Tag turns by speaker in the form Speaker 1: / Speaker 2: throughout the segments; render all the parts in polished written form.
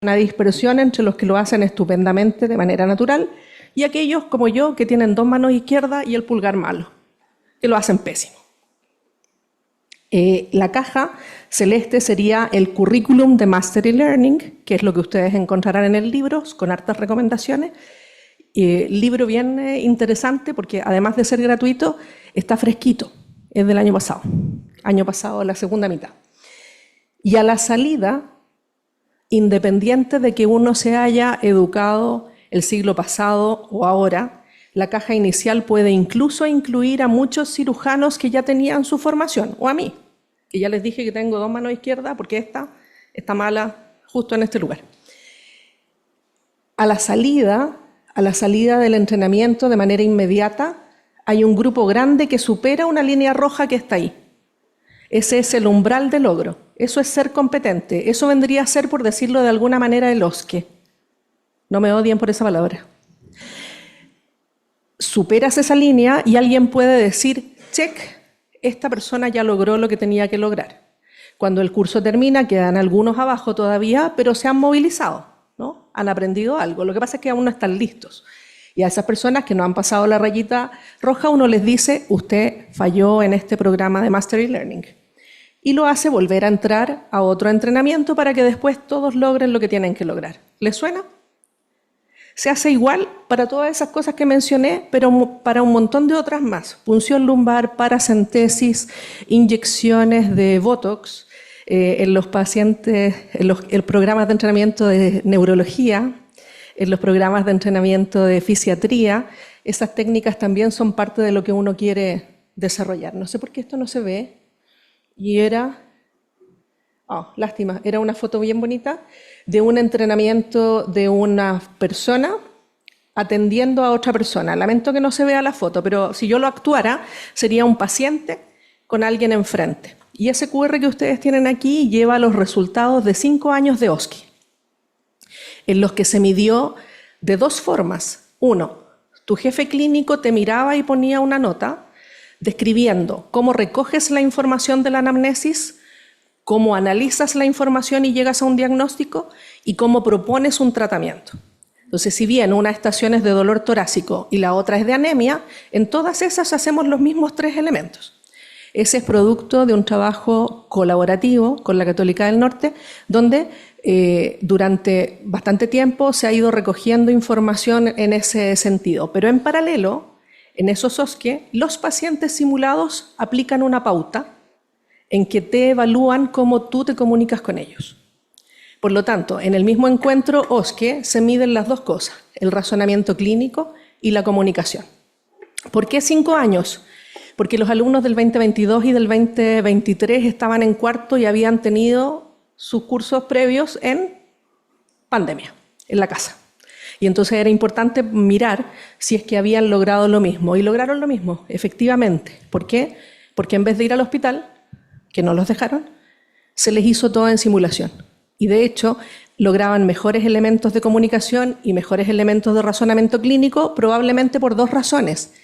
Speaker 1: una dispersión entre los que lo hacen estupendamente de manera natural y aquellos como yo que tienen dos manos izquierdas y el pulgar malo, que lo hacen pésimo. La caja celeste sería el currículum de Mastery Learning, que es lo que ustedes encontrarán en el libro, con hartas recomendaciones. Libro bien interesante porque además de ser gratuito, está fresquito, es del año pasado, la segunda mitad. Y a la salida, independiente de que uno se haya educado el siglo pasado o ahora, la caja inicial puede incluso incluir a muchos cirujanos que ya tenían su formación, o a mí, que ya les dije que tengo dos manos izquierdas porque esta está mala justo en este lugar. A la salida del entrenamiento de manera inmediata, hay un grupo grande que supera una línea roja que está ahí. Ese es el umbral de logro. Eso es ser competente. Eso vendría a ser, por decirlo de alguna manera, el OSCE. No me odien por esa palabra. Superas esa línea y alguien puede decir, check, esta persona ya logró lo que tenía que lograr. Cuando el curso termina, quedan algunos abajo todavía, pero se han movilizado, ¿no? Han aprendido algo. Lo que pasa es que aún no están listos. Y a esas personas que no han pasado la rayita roja, uno les dice, usted falló en este programa de Mastery Learning. Y lo hace volver a entrar a otro entrenamiento para que después todos logren lo que tienen que lograr. ¿Les suena? Se hace igual para todas esas cosas que mencioné, pero para un montón de otras más. Punción lumbar, paracentesis, inyecciones de Botox, en los pacientes, en los programas de entrenamiento de neurología, en los programas de entrenamiento de fisiatría. Esas técnicas también son parte de lo que uno quiere desarrollar. No sé por qué esto no se ve. Y era, lástima, era una foto bien bonita de un entrenamiento de una persona atendiendo a otra persona. Lamento que no se vea la foto, pero si yo lo actuara, sería un paciente con alguien enfrente. Y ese QR que ustedes tienen aquí lleva los resultados de 5 años de OSCE, en los que se midió de dos formas. Uno, tu jefe clínico te miraba y ponía una nota describiendo cómo recoges la información de la anamnesis, cómo analizas la información y llegas a un diagnóstico y cómo propones un tratamiento. Entonces, si bien una estación es de dolor torácico y la otra es de anemia, en todas esas hacemos los mismos 3 elementos. Ese es producto de un trabajo colaborativo con la Católica del Norte, donde durante bastante tiempo se ha ido recogiendo información en ese sentido. Pero en paralelo, en esos OSCE, los pacientes simulados aplican una pauta en que te evalúan cómo tú te comunicas con ellos. Por lo tanto, en el mismo encuentro OSCE se miden las dos cosas, el razonamiento clínico y la comunicación. ¿Por qué 5 años? Porque los alumnos del 2022 y del 2023 estaban en cuarto y habían tenido sus cursos previos en pandemia, en la casa. Y entonces era importante mirar si es que habían logrado lo mismo. Y lograron lo mismo, efectivamente. ¿Por qué? Porque en vez de ir al hospital, que no los dejaron, se les hizo todo en simulación. Y de hecho, lograban mejores elementos de comunicación y mejores elementos de razonamiento clínico, probablemente por 2 razones.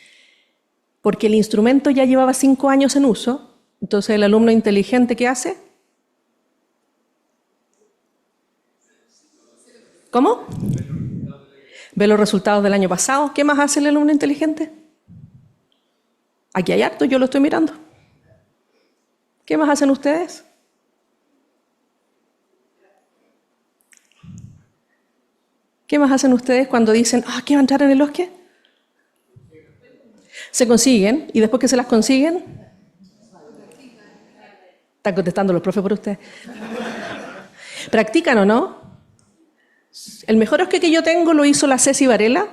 Speaker 1: Porque el instrumento ya llevaba 5 años en uso, entonces el alumno inteligente, ¿qué hace? ¿Cómo? Ve los resultados del año pasado. ¿Qué más hace el alumno inteligente? Aquí hay harto, yo lo estoy mirando. ¿Qué más hacen ustedes? ¿Qué más hacen ustedes cuando dicen, ¿qué va a entrar en el OSCE? Se consiguen, y después que se las consiguen, están contestando los profes por ustedes. ¿Practican o no? El mejor OSCE que yo tengo lo hizo la Ceci Varela,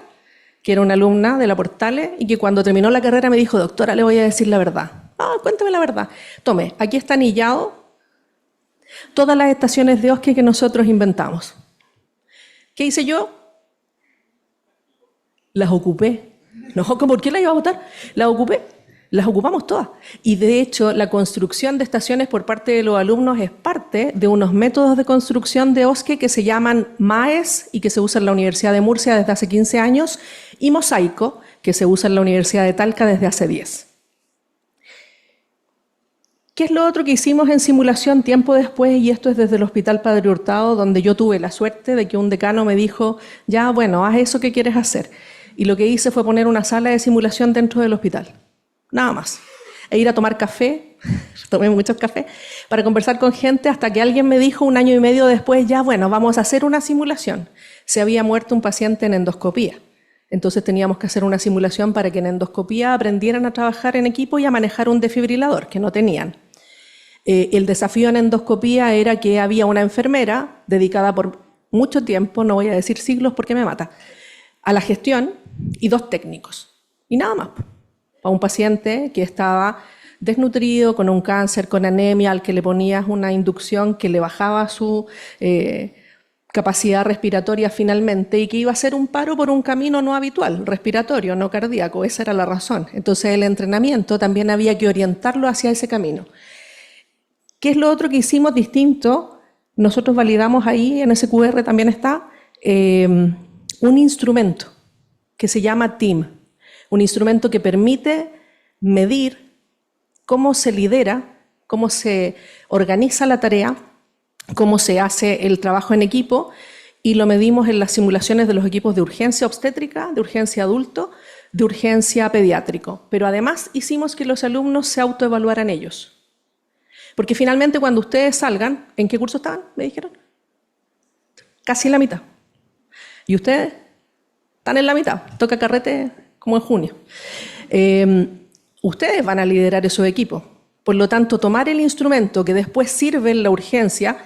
Speaker 1: que era una alumna de la Portales, y que cuando terminó la carrera me dijo, doctora, le voy a decir la verdad. Cuéntame la verdad. Tome, aquí está anillado todas las estaciones de OSCE que nosotros inventamos. ¿Qué hice yo? Las ocupé. No, ¿por qué las iba a votar? Las ocupé. Las ocupamos todas. Y de hecho, la construcción de estaciones por parte de los alumnos es parte de unos métodos de construcción de OSCE que se llaman MAES y que se usa en la Universidad de Murcia desde hace 15 años, y Mosaico, que se usa en la Universidad de Talca desde hace 10. ¿Qué es lo otro que hicimos en simulación tiempo después? Y esto es desde el Hospital Padre Hurtado, donde yo tuve la suerte de que un decano me dijo, ya, bueno, haz eso que quieres hacer. Y lo que hice fue poner una sala de simulación dentro del hospital. Nada más. E ir a tomar café, tomé muchos cafés, para conversar con gente hasta que alguien me dijo 1 año y medio después, ya, bueno, vamos a hacer una simulación. Se había muerto un paciente en endoscopía. Entonces teníamos que hacer una simulación para que en endoscopía aprendieran a trabajar en equipo y a manejar un desfibrilador, que no tenían. El desafío en endoscopía era que había una enfermera dedicada por mucho tiempo, no voy a decir siglos porque me mata, a la gestión y 2 técnicos. Y nada más. A un paciente que estaba desnutrido, con un cáncer, con anemia, al que le ponías una inducción que le bajaba su capacidad respiratoria finalmente y que iba a ser un paro por un camino no habitual, respiratorio, no cardíaco, esa era la razón. Entonces el entrenamiento también había que orientarlo hacia ese camino. ¿Qué es lo otro que hicimos distinto? Nosotros validamos ahí, en ese QR también está, un instrumento que se llama TEAM, un instrumento que permite medir cómo se lidera, cómo se organiza la tarea, cómo se hace el trabajo en equipo, y lo medimos en las simulaciones de los equipos de urgencia obstétrica, de urgencia adulto, de urgencia pediátrico. Pero además hicimos que los alumnos se autoevaluaran ellos. Porque finalmente cuando ustedes salgan, ¿en qué curso estaban? Me dijeron. Casi en la mitad. Y ustedes están en la mitad. Toca carrete como en junio. Ustedes van a liderar esos equipos. Por lo tanto, tomar el instrumento que después sirve en la urgencia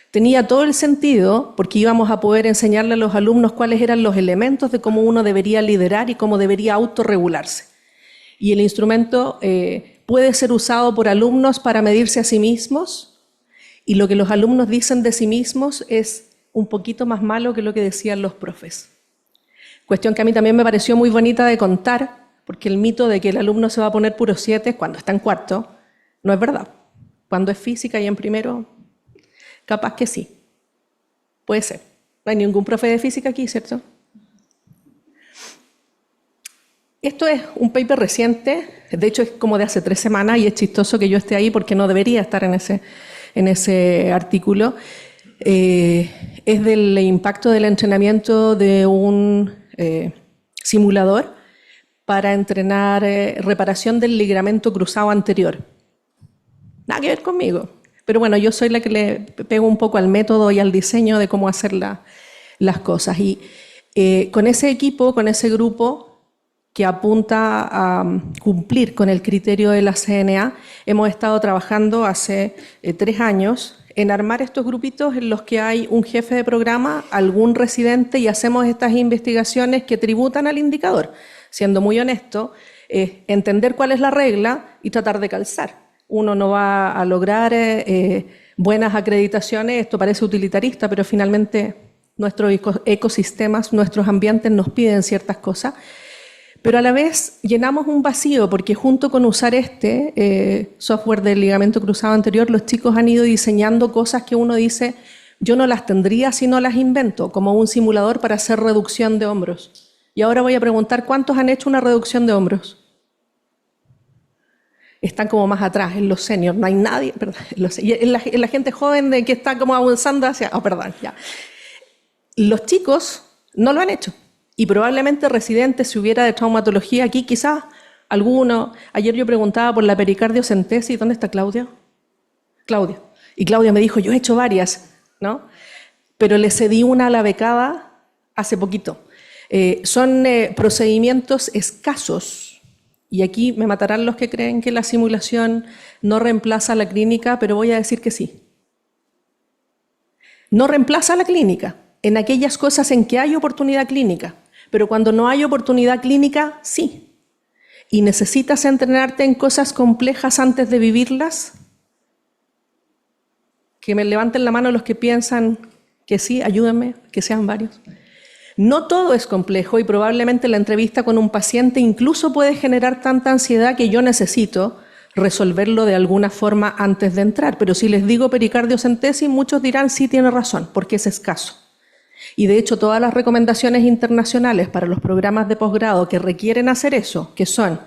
Speaker 1: tenía todo el sentido porque íbamos a poder enseñarle a los alumnos cuáles eran los elementos de cómo uno debería liderar y cómo debería autorregularse. Y el instrumento puede ser usado por alumnos para medirse a sí mismos, y lo que los alumnos dicen de sí mismos es un poquito más malo que lo que decían los profes. Cuestión que a mí también me pareció muy bonita de contar, porque el mito de que el alumno se va a poner puro 7 cuando está en cuarto no es verdad. Cuando es física y en primero, capaz que sí. Puede ser. No hay ningún profe de física aquí, ¿cierto? Esto es un paper reciente, de hecho es como de hace 3 semanas y es chistoso que yo esté ahí porque no debería estar en ese artículo. Es del impacto del entrenamiento de un simulador para entrenar reparación del ligamento cruzado anterior. Nada que ver conmigo, pero bueno, yo soy la que le pego un poco al método y al diseño de cómo hacer las cosas. Y con ese equipo, con ese grupo que apunta a cumplir con el criterio de la CNA, hemos estado trabajando hace 3 años en armar estos grupitos en los que hay un jefe de programa, algún residente, y hacemos estas investigaciones que tributan al indicador. Siendo muy honesto, entender cuál es la regla y tratar de calzar. Uno no va a lograr buenas acreditaciones, esto parece utilitarista, pero finalmente nuestros ecosistemas, nuestros ambientes nos piden ciertas cosas. Pero a la vez llenamos un vacío porque junto con usar este software del ligamento cruzado anterior, los chicos han ido diseñando cosas que uno dice, yo no las tendría si no las invento, como un simulador para hacer reducción de hombros. Y ahora voy a preguntar, ¿cuántos han hecho una reducción de hombros? Están como más atrás, en los seniors, no hay nadie, perdón, en la gente joven de que está como avanzando hacia, perdón, ya. Los chicos no lo han hecho. Y probablemente residentes, si hubiera de traumatología aquí, quizás alguno. Ayer yo preguntaba por la pericardiocentesis. ¿Dónde está Claudia? Claudia. Y Claudia me dijo, yo he hecho varias, ¿no? Pero le cedí una a la becada hace poquito. Son procedimientos escasos. Y aquí me matarán los que creen que la simulación no reemplaza la clínica, pero voy a decir que sí. No reemplaza la clínica en aquellas cosas en que hay oportunidad clínica. Pero cuando no hay oportunidad clínica, sí. Y necesitas entrenarte en cosas complejas antes de vivirlas. Que me levanten la mano los que piensan que sí, ayúdenme, que sean varios. No todo es complejo y probablemente la entrevista con un paciente incluso puede generar tanta ansiedad que yo necesito resolverlo de alguna forma antes de entrar. Pero si les digo pericardiocentesis, muchos dirán sí, tiene razón, porque es escaso. Y de hecho todas las recomendaciones internacionales para los programas de posgrado que requieren hacer eso, que son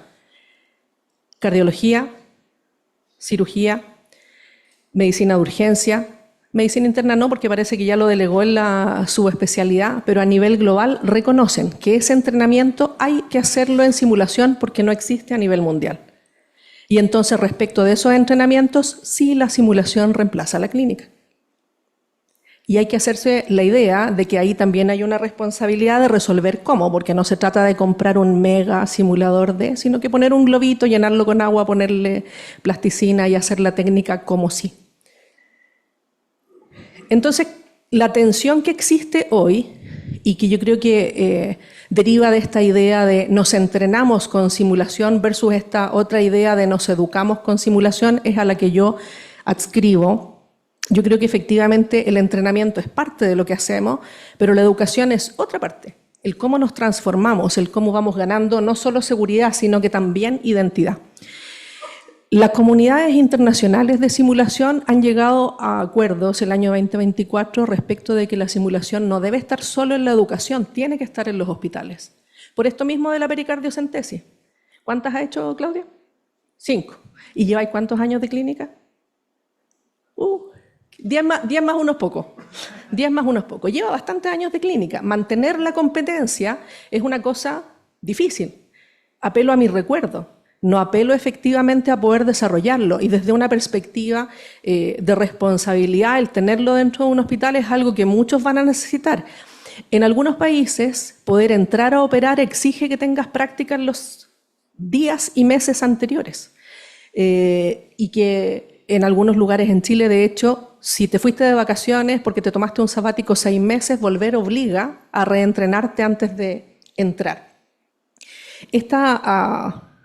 Speaker 1: cardiología, cirugía, medicina de urgencia, medicina interna no, porque parece que ya lo delegó en la subespecialidad, pero a nivel global reconocen que ese entrenamiento hay que hacerlo en simulación porque no existe a nivel mundial. Y entonces, respecto de esos entrenamientos, sí la simulación reemplaza a la clínica. Y hay que hacerse la idea de que ahí también hay una responsabilidad de resolver cómo, porque no se trata de comprar un mega simulador sino que poner un globito, llenarlo con agua, ponerle plasticina y hacer la técnica como sí. Entonces, la tensión que existe hoy, y que yo creo que deriva de esta idea de nos entrenamos con simulación versus esta otra idea de nos educamos con simulación, es a la que yo adscribo. Yo creo que efectivamente el entrenamiento es parte de lo que hacemos, pero la educación es otra parte. El cómo nos transformamos, el cómo vamos ganando no solo seguridad, sino que también identidad. Las comunidades internacionales de simulación han llegado a acuerdos el año 2024 respecto de que la simulación no debe estar solo en la educación, tiene que estar en los hospitales. Por esto mismo de la pericardiocentesis. ¿Cuántas ha hecho, Claudia? 5. ¿Y lleváis cuántos años de clínica? 10 más unos pocos. 10 más unos pocos. Lleva bastantes años de clínica. Mantener la competencia es una cosa difícil. Apelo a mi recuerdo. No apelo efectivamente a poder desarrollarlo. Y desde una perspectiva de responsabilidad, el tenerlo dentro de un hospital es algo que muchos van a necesitar. En algunos países, poder entrar a operar exige que tengas práctica en los días y meses anteriores. Y que en algunos lugares en Chile, de hecho, si te fuiste de vacaciones porque te tomaste un sabático 6 meses, volver obliga a reentrenarte antes de entrar.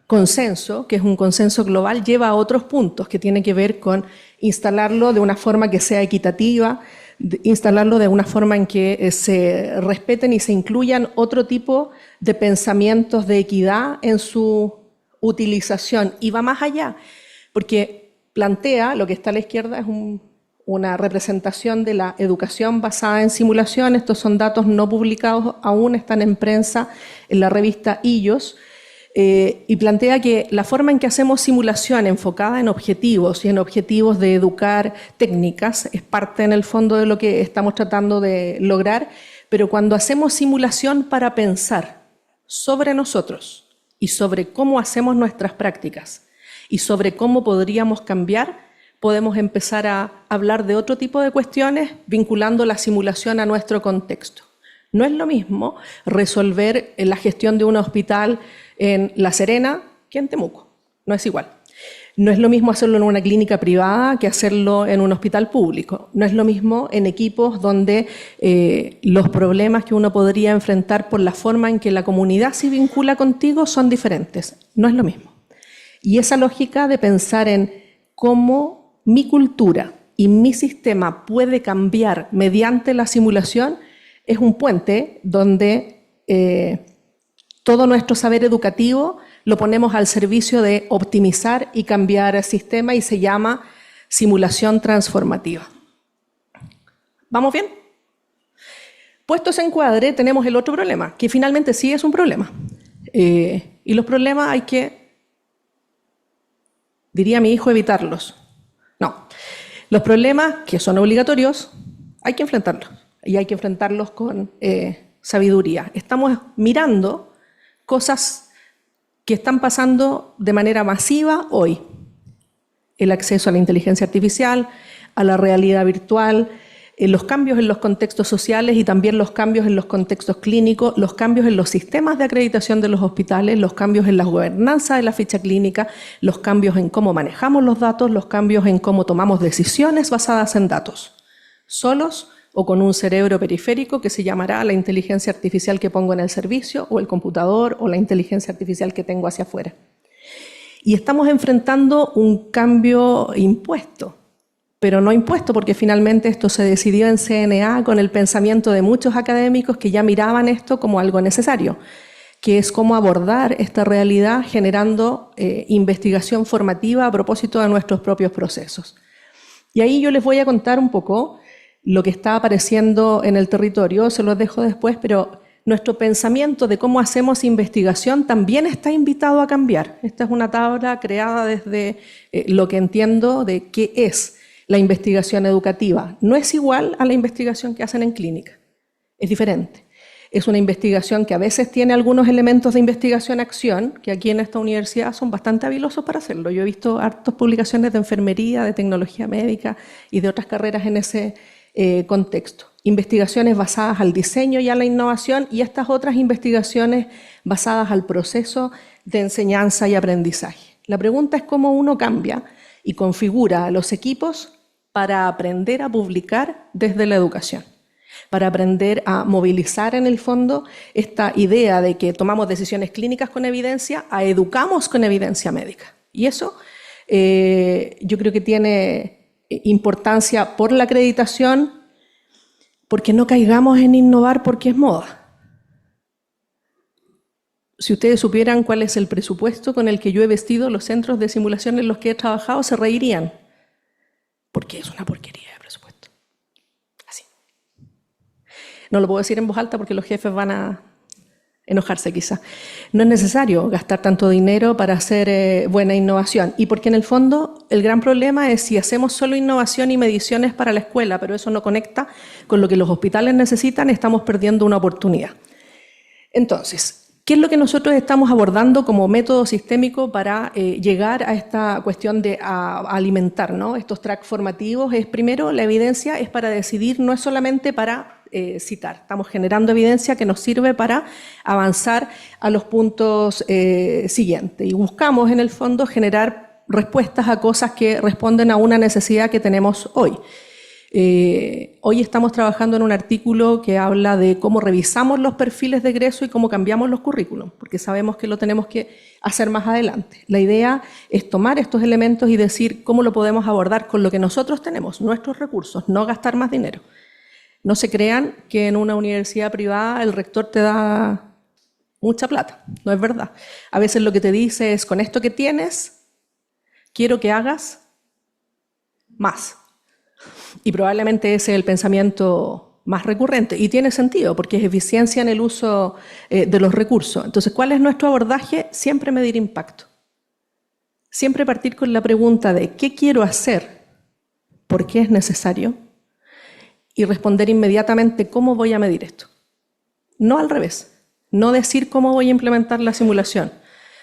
Speaker 1: Consenso, que es un consenso global, lleva a otros puntos que tienen que ver con instalarlo de una forma que sea equitativa, instalarlo de una forma en que se respeten y se incluyan otro tipo de pensamientos de equidad en su utilización. Y va más allá, porque plantea, lo que está a la izquierda es una representación de la educación basada en simulación. Estos son datos no publicados aún, están en prensa en la revista IOS. Y plantea que la forma en que hacemos simulación enfocada en objetivos y en objetivos de educar técnicas es parte en el fondo de lo que estamos tratando de lograr, pero cuando hacemos simulación para pensar sobre nosotros y sobre cómo hacemos nuestras prácticas y sobre cómo podríamos cambiar, podemos empezar a hablar de otro tipo de cuestiones vinculando la simulación a nuestro contexto. No es lo mismo resolver la gestión de un hospital en La Serena que en Temuco. No es igual. No es lo mismo hacerlo en una clínica privada que hacerlo en un hospital público. No es lo mismo en equipos donde los problemas que uno podría enfrentar por la forma en que la comunidad se vincula contigo son diferentes. No es lo mismo. Y esa lógica de pensar en cómo mi cultura y mi sistema puede cambiar mediante la simulación es un puente donde todo nuestro saber educativo lo ponemos al servicio de optimizar y cambiar el sistema y se llama simulación transformativa. ¿Vamos bien? Puesto ese encuadre, tenemos el otro problema, que finalmente sí es un problema. Y los problemas hay que, diría mi hijo, evitarlos. No. Los problemas que son obligatorios hay que enfrentarlos. Y hay que enfrentarlos con sabiduría. Estamos mirando cosas que están pasando de manera masiva hoy. El acceso a la inteligencia artificial, a la realidad virtual, los cambios en los contextos sociales y también los cambios en los contextos clínicos, los cambios en los sistemas de acreditación de los hospitales, los cambios en la gobernanza de la ficha clínica, los cambios en cómo manejamos los datos, los cambios en cómo tomamos decisiones basadas en datos, solos o con un cerebro periférico que se llamará la inteligencia artificial que pongo en el servicio, o el computador, o la inteligencia artificial que tengo hacia afuera. Y estamos enfrentando un cambio impuesto, pero no impuesto porque finalmente esto se decidió en CNA con el pensamiento de muchos académicos que ya miraban esto como algo necesario, que es cómo abordar esta realidad generando investigación formativa a propósito de nuestros propios procesos. Y ahí yo les voy a contar un poco lo que está apareciendo en el territorio, se los dejo después, pero nuestro pensamiento de cómo hacemos investigación también está invitado a cambiar. Esta es una tabla creada desde lo que entiendo de qué es La investigación educativa no es igual a la investigación que hacen en clínica, es diferente. Es una investigación que a veces tiene algunos elementos de investigación-acción, que aquí en esta universidad son bastante habilosos para hacerlo. Yo he visto hartas publicaciones de enfermería, de tecnología médica y de otras carreras en ese contexto. Investigaciones basadas al diseño y a la innovación, y estas otras investigaciones basadas al proceso de enseñanza y aprendizaje. La pregunta es cómo uno cambia y configura a los equipos para aprender a publicar desde la educación, para aprender a movilizar en el fondo esta idea de que tomamos decisiones clínicas con evidencia a educamos con evidencia médica. Y eso yo creo que tiene importancia por la acreditación, porque no caigamos en innovar porque es moda. Si ustedes supieran cuál es el presupuesto con el que yo he vestido los centros de simulación en los que he trabajado, se reirían, porque es una porquería de presupuesto. Así. No lo puedo decir en voz alta porque los jefes van a enojarse quizá. No es necesario gastar tanto dinero para hacer buena innovación, y porque en el fondo el gran problema es si hacemos solo innovación y mediciones para la escuela, pero eso no conecta con lo que los hospitales necesitan, estamos perdiendo una oportunidad. Entonces, ¿qué es lo que nosotros estamos abordando como método sistémico para llegar a esta cuestión de alimentar, ¿no? Estos tracks formativos? Es primero, la evidencia es para decidir, no es solamente para citar. Estamos generando evidencia que nos sirve para avanzar a los puntos siguientes. Y buscamos, en el fondo, generar respuestas a cosas que responden a una necesidad que tenemos hoy. Hoy estamos trabajando en un artículo que habla de cómo revisamos los perfiles de egreso y cómo cambiamos los currículums, porque sabemos que lo tenemos que hacer más adelante. La idea es tomar estos elementos y decir cómo lo podemos abordar con lo que nosotros tenemos, nuestros recursos, no gastar más dinero. No se crean que en una universidad privada el rector te da mucha plata, no es verdad. A veces lo que te dice es, con esto que tienes, quiero que hagas más. Y probablemente ese es el pensamiento más recurrente, y tiene sentido porque es eficiencia en el uso de los recursos. Entonces, ¿cuál es nuestro abordaje? Siempre medir impacto. Siempre partir con la pregunta de ¿qué quiero hacer? ¿Por qué es necesario? Y responder inmediatamente cómo voy a medir esto. No al revés, no decir cómo voy a implementar la simulación,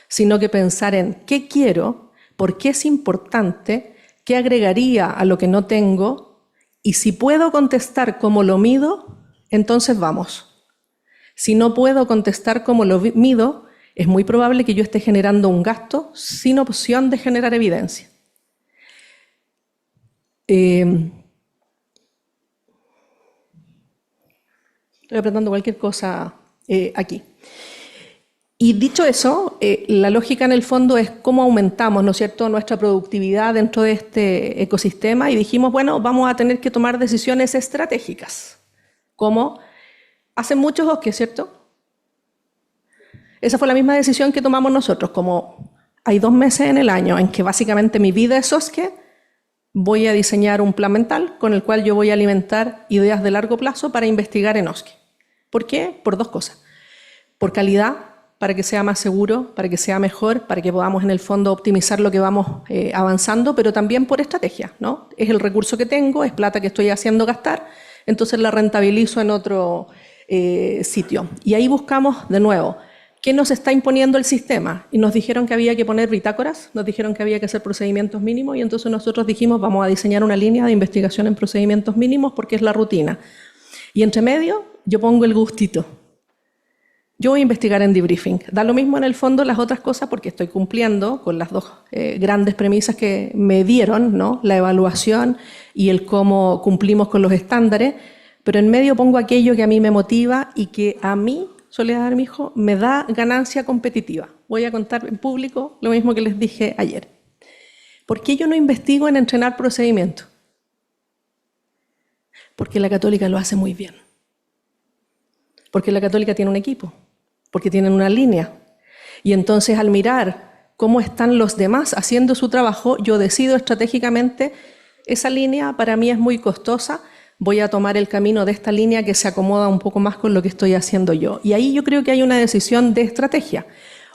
Speaker 1: sino que pensar en qué quiero, por qué es importante, qué agregaría a lo que no tengo, y si puedo contestar cómo lo mido, entonces vamos. Si no puedo contestar cómo lo mido, es muy probable que yo esté generando un gasto sin opción de generar evidencia. Estoy apretando cualquier cosa aquí. Y dicho eso, la lógica en el fondo es cómo aumentamos, ¿no es cierto?, nuestra productividad dentro de este ecosistema, y dijimos, bueno, vamos a tener que tomar decisiones estratégicas, como hacen muchos bosques, ¿cierto? Esa fue la misma decisión que tomamos nosotros, como hay 2 meses en el año en que básicamente mi vida es bosque, voy a diseñar un plan mental con el cual yo voy a alimentar ideas de largo plazo para investigar en OSCE. ¿Por qué? Por 2 cosas. Por calidad, para que sea más seguro, para que sea mejor, para que podamos en el fondo optimizar lo que vamos avanzando, pero también por estrategia, ¿no? Es el recurso que tengo, es plata que estoy haciendo gastar, entonces la rentabilizo en otro sitio. Y ahí buscamos, de nuevo, ¿qué nos está imponiendo el sistema? Y nos dijeron que había que poner bitácoras, nos dijeron que había que hacer procedimientos mínimos, y entonces nosotros dijimos, vamos a diseñar una línea de investigación en procedimientos mínimos porque es la rutina. Y entre medio, yo pongo el gustito. Yo voy a investigar en debriefing. Da lo mismo en el fondo las otras cosas porque estoy cumpliendo con las 2 grandes premisas que me dieron, ¿no? La evaluación y el cómo cumplimos con los estándares, pero en medio pongo aquello que a mí me motiva y que a mí, Soledad Armijo, me da ganancia competitiva. Voy a contar en público lo mismo que les dije ayer. ¿Por qué yo no investigo en entrenar procedimientos? Porque la Católica lo hace muy bien. Porque la Católica tiene un equipo, porque tienen una línea. Y entonces al mirar cómo están los demás haciendo su trabajo, yo decido estratégicamente, esa línea para mí es muy costosa, voy a tomar el camino de esta línea que se acomoda un poco más con lo que estoy haciendo yo. Y ahí yo creo que hay una decisión de estrategia.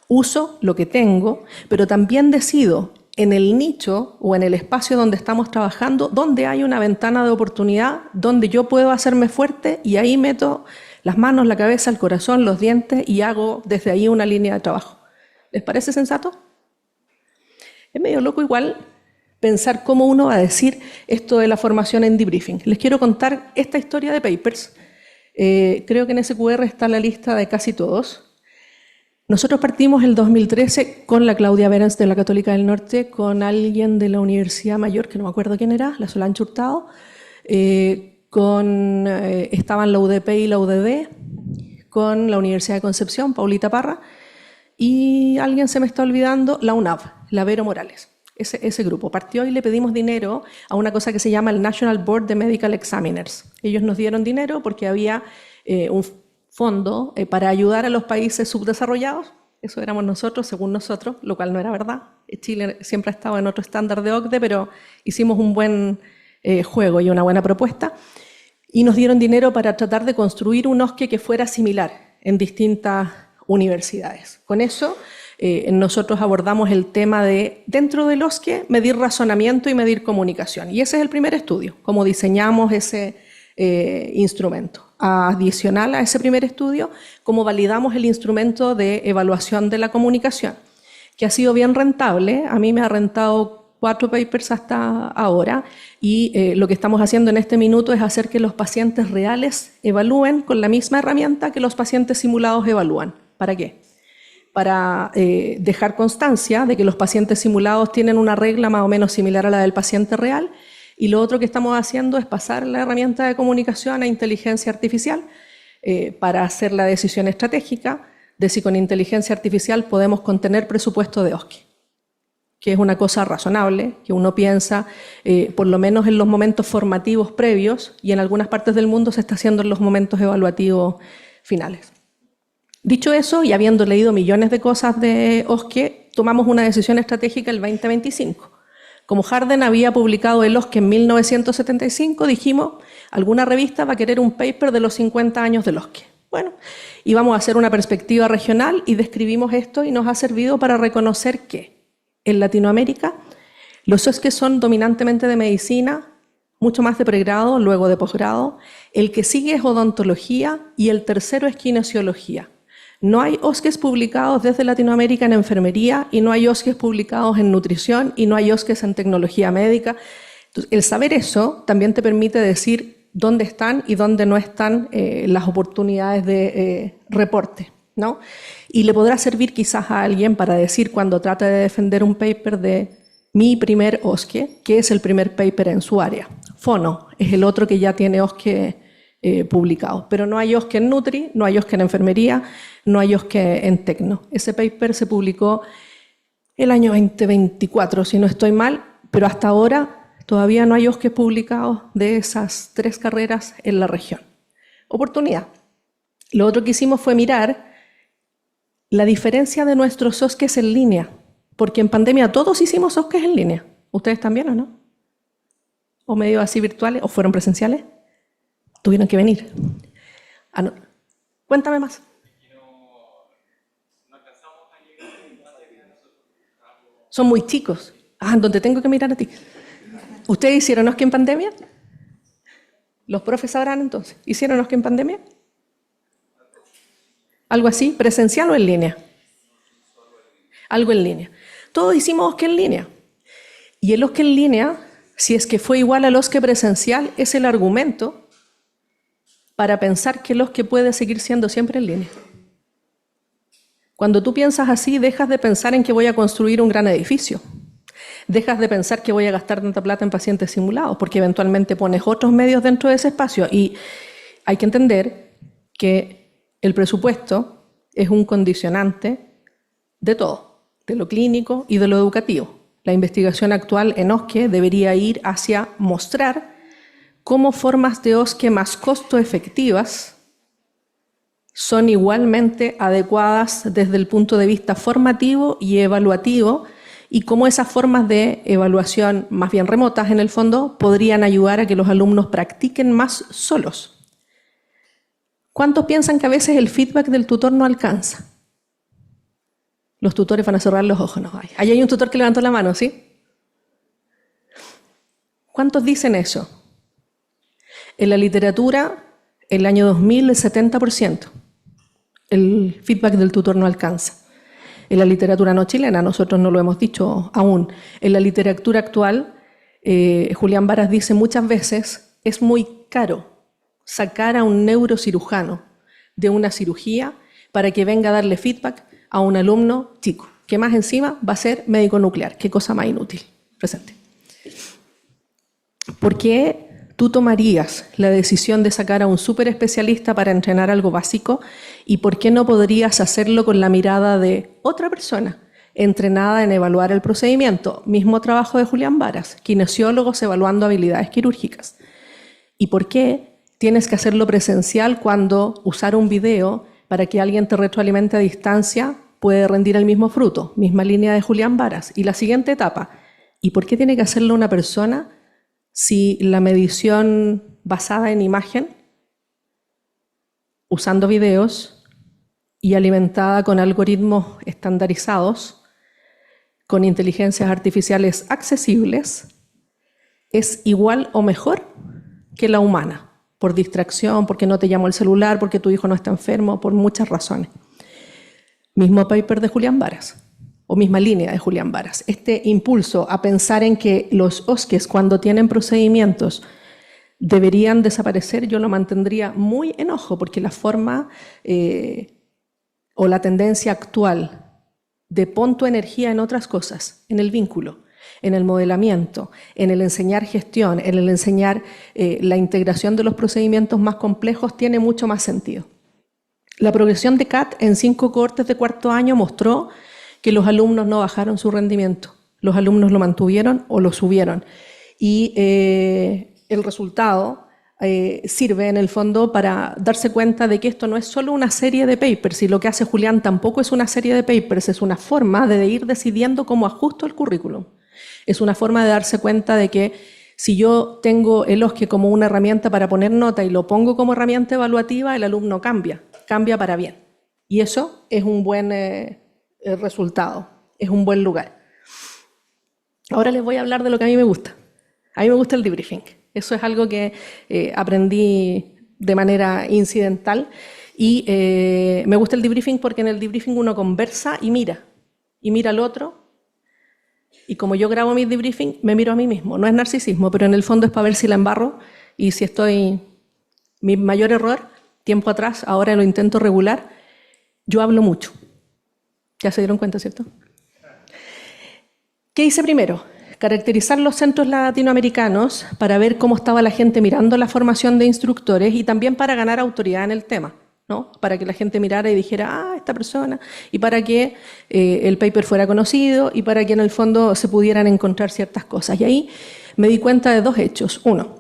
Speaker 1: Uso lo que tengo, pero también decido en el nicho o en el espacio donde estamos trabajando, donde hay una ventana de oportunidad, donde yo puedo hacerme fuerte y ahí meto las manos, la cabeza, el corazón, los dientes y hago desde ahí una línea de trabajo. ¿Les parece sensato? Es medio loco igual pensar cómo uno va a decir esto de la formación en debriefing. Les quiero contar esta historia de papers. Creo que en ese QR está la lista de casi todos. Nosotros partimos el 2013 con la Claudia Berens de la Católica del Norte, con alguien de la Universidad Mayor, que no me acuerdo quién era, la Solange Hurtado, estaban la UDP y la UDD, con la Universidad de Concepción, Paulita Parra, y alguien se me está olvidando, la UNAV, la Vero Morales. Ese grupo partió y le pedimos dinero a una cosa que se llama el National Board of Medical Examiners. Ellos nos dieron dinero porque había un fondo para ayudar a los países subdesarrollados. Eso éramos nosotros, según nosotros, lo cual no era verdad. Chile siempre ha estado en otro estándar de OCDE, pero hicimos un buen juego y una buena propuesta. Y nos dieron dinero para tratar de construir un OSCE que fuera similar en distintas universidades. Con eso, nosotros abordamos el tema de, dentro del OSCE, medir razonamiento y medir comunicación. Y ese es el primer estudio, cómo diseñamos ese instrumento. Adicional a ese primer estudio, cómo validamos el instrumento de evaluación de la comunicación, que ha sido bien rentable. A mí me ha rentado 4 papers hasta ahora y lo que estamos haciendo en este minuto es hacer que los pacientes reales evalúen con la misma herramienta que los pacientes simulados evalúan. ¿Para qué? Para dejar constancia de que los pacientes simulados tienen una regla más o menos similar a la del paciente real. Y lo otro que estamos haciendo es pasar la herramienta de comunicación a inteligencia artificial para hacer la decisión estratégica de si con inteligencia artificial podemos contener presupuesto de OSCE, que es una cosa razonable, que uno piensa, por lo menos en los momentos formativos previos, y en algunas partes del mundo se está haciendo en los momentos evaluativos finales. Dicho eso, y habiendo leído millones de cosas de OSCE, tomamos una decisión estratégica el 2025. Como Harden había publicado el OSCE en 1975, dijimos, alguna revista va a querer un paper de los 50 años del OSCE. Bueno, íbamos a hacer una perspectiva regional y describimos esto y nos ha servido para reconocer que en Latinoamérica los OSCE son dominantemente de medicina, mucho más de pregrado, luego de posgrado. El que sigue es odontología y el tercero es kinesiología. No hay OSCEs publicados desde Latinoamérica en enfermería y no hay OSCEs publicados en nutrición y no hay OSCEs en tecnología médica. Entonces, el saber eso también te permite decir dónde están y dónde no están las oportunidades de reporte, ¿no? Y le podrá servir quizás a alguien para decir cuando trata de defender un paper de mi primer OSCE, que es el primer paper en su área. Fono es el otro que ya tiene OSCE publicado, pero no hay OSCE en Nutri, no hay OSCE en enfermería, no hay OSCE en Tecno. Ese paper se publicó el año 2024, si no estoy mal, pero hasta ahora todavía no hay OSCE publicados de esas 3 carreras en la región. Oportunidad. Lo otro que hicimos fue mirar la diferencia de nuestros OSCEs en línea, porque en pandemia todos hicimos OSCEs en línea. ¿Ustedes también o no? ¿O medio así virtuales? ¿O fueron presenciales? Tuvieron que venir. No. Cuéntame más. Son muy chicos. Donde tengo que mirar a ti. ¿Ustedes hicieron OSCE en pandemia? ¿Los profes sabrán entonces? ¿Hicieron OSCE en pandemia? ¿Algo así? ¿Presencial o en línea? Algo en línea. Todos hicimos OSCE en línea. Y el OSCE en línea, si es que fue igual al OSCE presencial, es el argumento para pensar que el OSCE puede seguir siendo siempre en línea. Cuando tú piensas así, dejas de pensar en que voy a construir un gran edificio. Dejas de pensar que voy a gastar tanta plata en pacientes simulados, porque eventualmente pones otros medios dentro de ese espacio. Y hay que entender que el presupuesto es un condicionante de todo, de lo clínico y de lo educativo. La investigación actual en OSCE debería ir hacia mostrar cómo formas de OSCE más costo efectivas son igualmente adecuadas desde el punto de vista formativo y evaluativo, y cómo esas formas de evaluación más bien remotas en el fondo podrían ayudar a que los alumnos practiquen más solos. ¿Cuántos piensan que a veces el feedback del tutor no alcanza? Los tutores van a cerrar los ojos, no hay. Ahí hay un tutor que levantó la mano, ¿sí? ¿Cuántos dicen eso? En la literatura, el año 2000, el 70%. El feedback del tutor no alcanza. En la literatura no chilena, nosotros no lo hemos dicho aún. En la literatura actual, Julián Varas dice muchas veces, es muy caro sacar a un neurocirujano de una cirugía para que venga a darle feedback a un alumno chico, que más encima va a ser médico nuclear. Qué cosa más inútil. Presente. ¿Por qué tú tomarías la decisión de sacar a un súper especialista para entrenar algo básico y por qué no podrías hacerlo con la mirada de otra persona entrenada en evaluar el procedimiento? Mismo trabajo de Julián Varas, kinesiólogos evaluando habilidades quirúrgicas. ¿Y por qué tienes que hacerlo presencial cuando usar un video para que alguien te retroalimente a distancia puede rendir el mismo fruto? Misma línea de Julián Varas. Y la siguiente etapa, ¿y por qué tiene que hacerlo una persona si la medición basada en imagen, usando videos y alimentada con algoritmos estandarizados, con inteligencias artificiales accesibles, es igual o mejor que la humana? Por distracción, porque no te llamó el celular, porque tu hijo no está enfermo, por muchas razones. Mismo paper de Julián Varas, o misma línea de Julián Varas. Este impulso a pensar en que los OSCEs, cuando tienen procedimientos, deberían desaparecer, yo lo mantendría muy en ojo, porque la forma o la tendencia actual de pon tu energía en otras cosas, en el vínculo, en el modelamiento, en el enseñar gestión, en el enseñar la integración de los procedimientos más complejos, tiene mucho más sentido. La progresión de CAT en 5 cohortes de cuarto año mostró que los alumnos no bajaron su rendimiento, los alumnos lo mantuvieron o lo subieron. Y el resultado sirve en el fondo para darse cuenta de que esto no es solo una serie de papers, y lo que hace Julián tampoco es una serie de papers, es una forma de ir decidiendo cómo ajusto el currículum. Es una forma de darse cuenta de que si yo tengo el OSCE como una herramienta para poner nota y lo pongo como herramienta evaluativa, el alumno cambia para bien. Y eso es un buen resultado, es un buen lugar. Ahora les voy a hablar de lo que a mí me gusta. A mí me gusta el debriefing. Eso es algo que aprendí de manera incidental y me gusta el debriefing porque en el debriefing uno conversa y mira al otro. Y como yo grabo mis debriefing, me miro a mí mismo. No es narcisismo, pero en el fondo es para ver si la embarro y si estoy... Mi mayor error, tiempo atrás, ahora lo intento regular, yo hablo mucho. Ya se dieron cuenta, ¿cierto? ¿Qué hice primero? Caracterizar los centros latinoamericanos para ver cómo estaba la gente mirando la formación de instructores y también para ganar autoridad en el tema, ¿no? Para que la gente mirara y dijera, esta persona, y para que el paper fuera conocido y para que en el fondo se pudieran encontrar ciertas cosas. Y ahí me di cuenta de 2 hechos. Uno,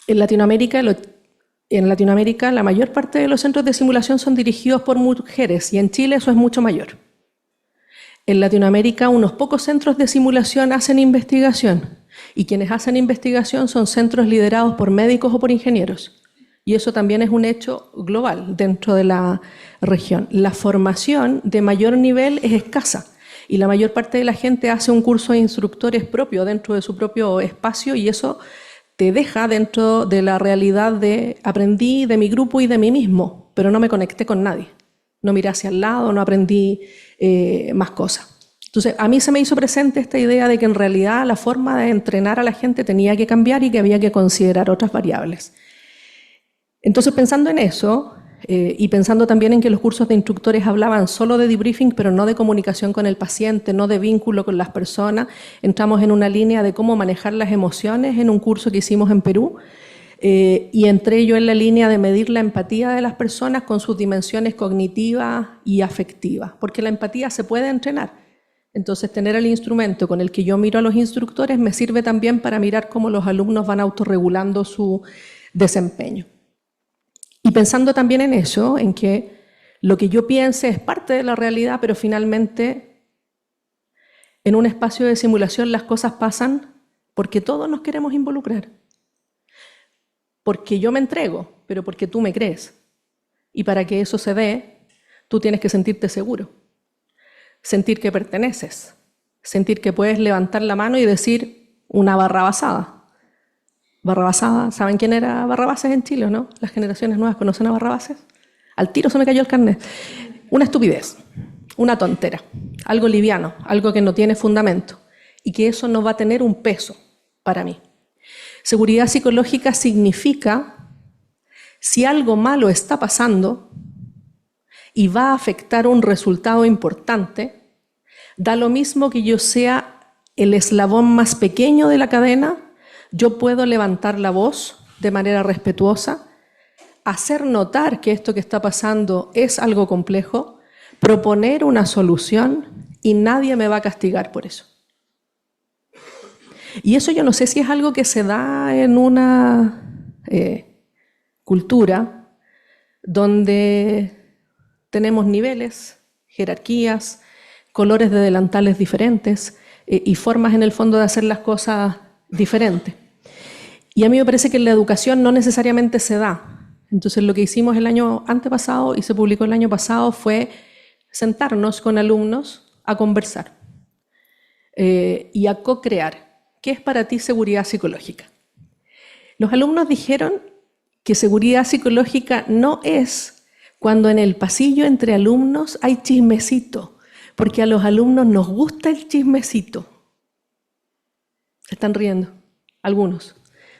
Speaker 1: en Latinoamérica la mayor parte de los centros de simulación son dirigidos por mujeres y en Chile eso es mucho mayor. En Latinoamérica unos pocos centros de simulación hacen investigación y quienes hacen investigación son centros liderados por médicos o por ingenieros. Y eso también es un hecho global dentro de la región. La formación de mayor nivel es escasa y la mayor parte de la gente hace un curso de instructores propio dentro de su propio espacio y eso te deja dentro de la realidad de aprendí de mi grupo y de mí mismo, pero no me conecté con nadie. No miré hacia el lado, no aprendí más cosas. Entonces, a mí se me hizo presente esta idea de que en realidad la forma de entrenar a la gente tenía que cambiar y que había que considerar otras variables. Entonces, pensando en eso y pensando también en que los cursos de instructores hablaban solo de debriefing, pero no de comunicación con el paciente, no de vínculo con las personas, entramos en una línea de cómo manejar las emociones en un curso que hicimos en Perú. Y entré yo en la línea de medir la empatía de las personas con sus dimensiones cognitivas y afectivas, porque la empatía se puede entrenar. Entonces, tener el instrumento con el que yo miro a los instructores me sirve también para mirar cómo los alumnos van autorregulando su desempeño. Y pensando también en eso, en que lo que yo piense es parte de la realidad, pero finalmente en un espacio de simulación las cosas pasan porque todos nos queremos involucrar. Porque yo me entrego, pero porque tú me crees. Y para que eso se dé, tú tienes que sentirte seguro, sentir que perteneces, sentir que puedes levantar la mano y decir una barra basada. Barrabasada, ¿saben quién era Barrabases en Chile o no? Las generaciones nuevas conocen a Barrabases. Al tiro se me cayó el carnet. Una estupidez, una tontera, algo liviano, algo que no tiene fundamento y que eso no va a tener un peso para mí. Seguridad psicológica significa si algo malo está pasando y va a afectar un resultado importante, da lo mismo que yo sea el eslabón más pequeño de la cadena, yo puedo levantar la voz de manera respetuosa, hacer notar que esto que está pasando es algo complejo, proponer una solución y nadie me va a castigar por eso. Y eso yo no sé si es algo que se da en una cultura donde tenemos niveles, jerarquías, colores de delantales diferentes y formas en el fondo de hacer las cosas diferentes. Y a mí me parece que en la educación no necesariamente se da. Entonces lo que hicimos el año antepasado y se publicó el año pasado fue sentarnos con alumnos a conversar y a co-crear. ¿Qué es para ti seguridad psicológica? Los alumnos dijeron que seguridad psicológica no es cuando en el pasillo entre alumnos hay chismecito, porque a los alumnos nos gusta el chismecito. Se están riendo, algunos.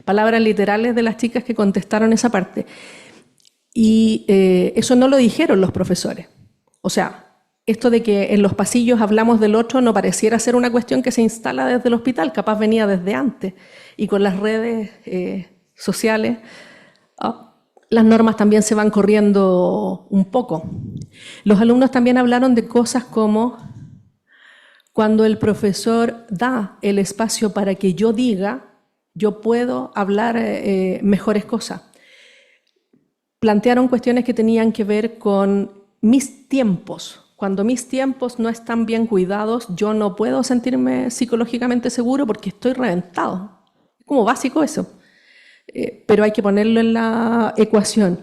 Speaker 1: Palabras literales de las chicas que contestaron esa parte. Y eso no lo dijeron los profesores. O sea, esto de que en los pasillos hablamos del otro no pareciera ser una cuestión que se instala desde el hospital, capaz venía desde antes. Y con las redes sociales, las normas también se van corriendo un poco. Los alumnos también hablaron de cosas como cuando el profesor da el espacio para que yo diga, yo puedo hablar mejores cosas. Plantearon cuestiones que tenían que ver con mis tiempos. Cuando mis tiempos no están bien cuidados, yo no puedo sentirme psicológicamente seguro porque estoy reventado. Es como básico eso, pero hay que ponerlo en la ecuación.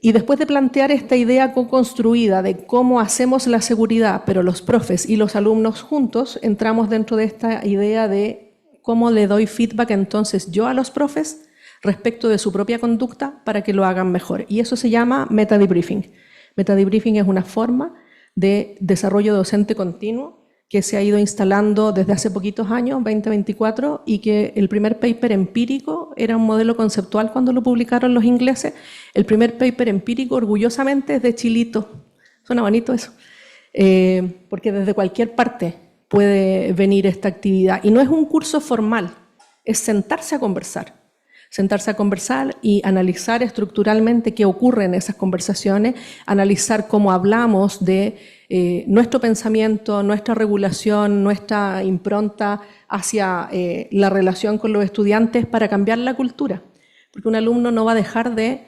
Speaker 1: Y después de plantear esta idea co-construida de cómo hacemos la seguridad, pero los profes y los alumnos juntos, entramos dentro de esta idea de cómo le doy feedback entonces yo a los profes respecto de su propia conducta para que lo hagan mejor. Y eso se llama metadebriefing. Metadebriefing es una forma de desarrollo docente continuo que se ha ido instalando desde hace poquitos años, 2024, y que el primer paper empírico era un modelo conceptual cuando lo publicaron los ingleses. El primer paper empírico, orgullosamente, es de Chilito. Suena bonito eso, porque desde cualquier parte puede venir esta actividad. Y no es un curso formal, es sentarse a conversar. Sentarse a conversar y analizar estructuralmente qué ocurre en esas conversaciones, analizar cómo hablamos de nuestro pensamiento, nuestra regulación, nuestra impronta hacia la relación con los estudiantes para cambiar la cultura. Porque un alumno no va a dejar de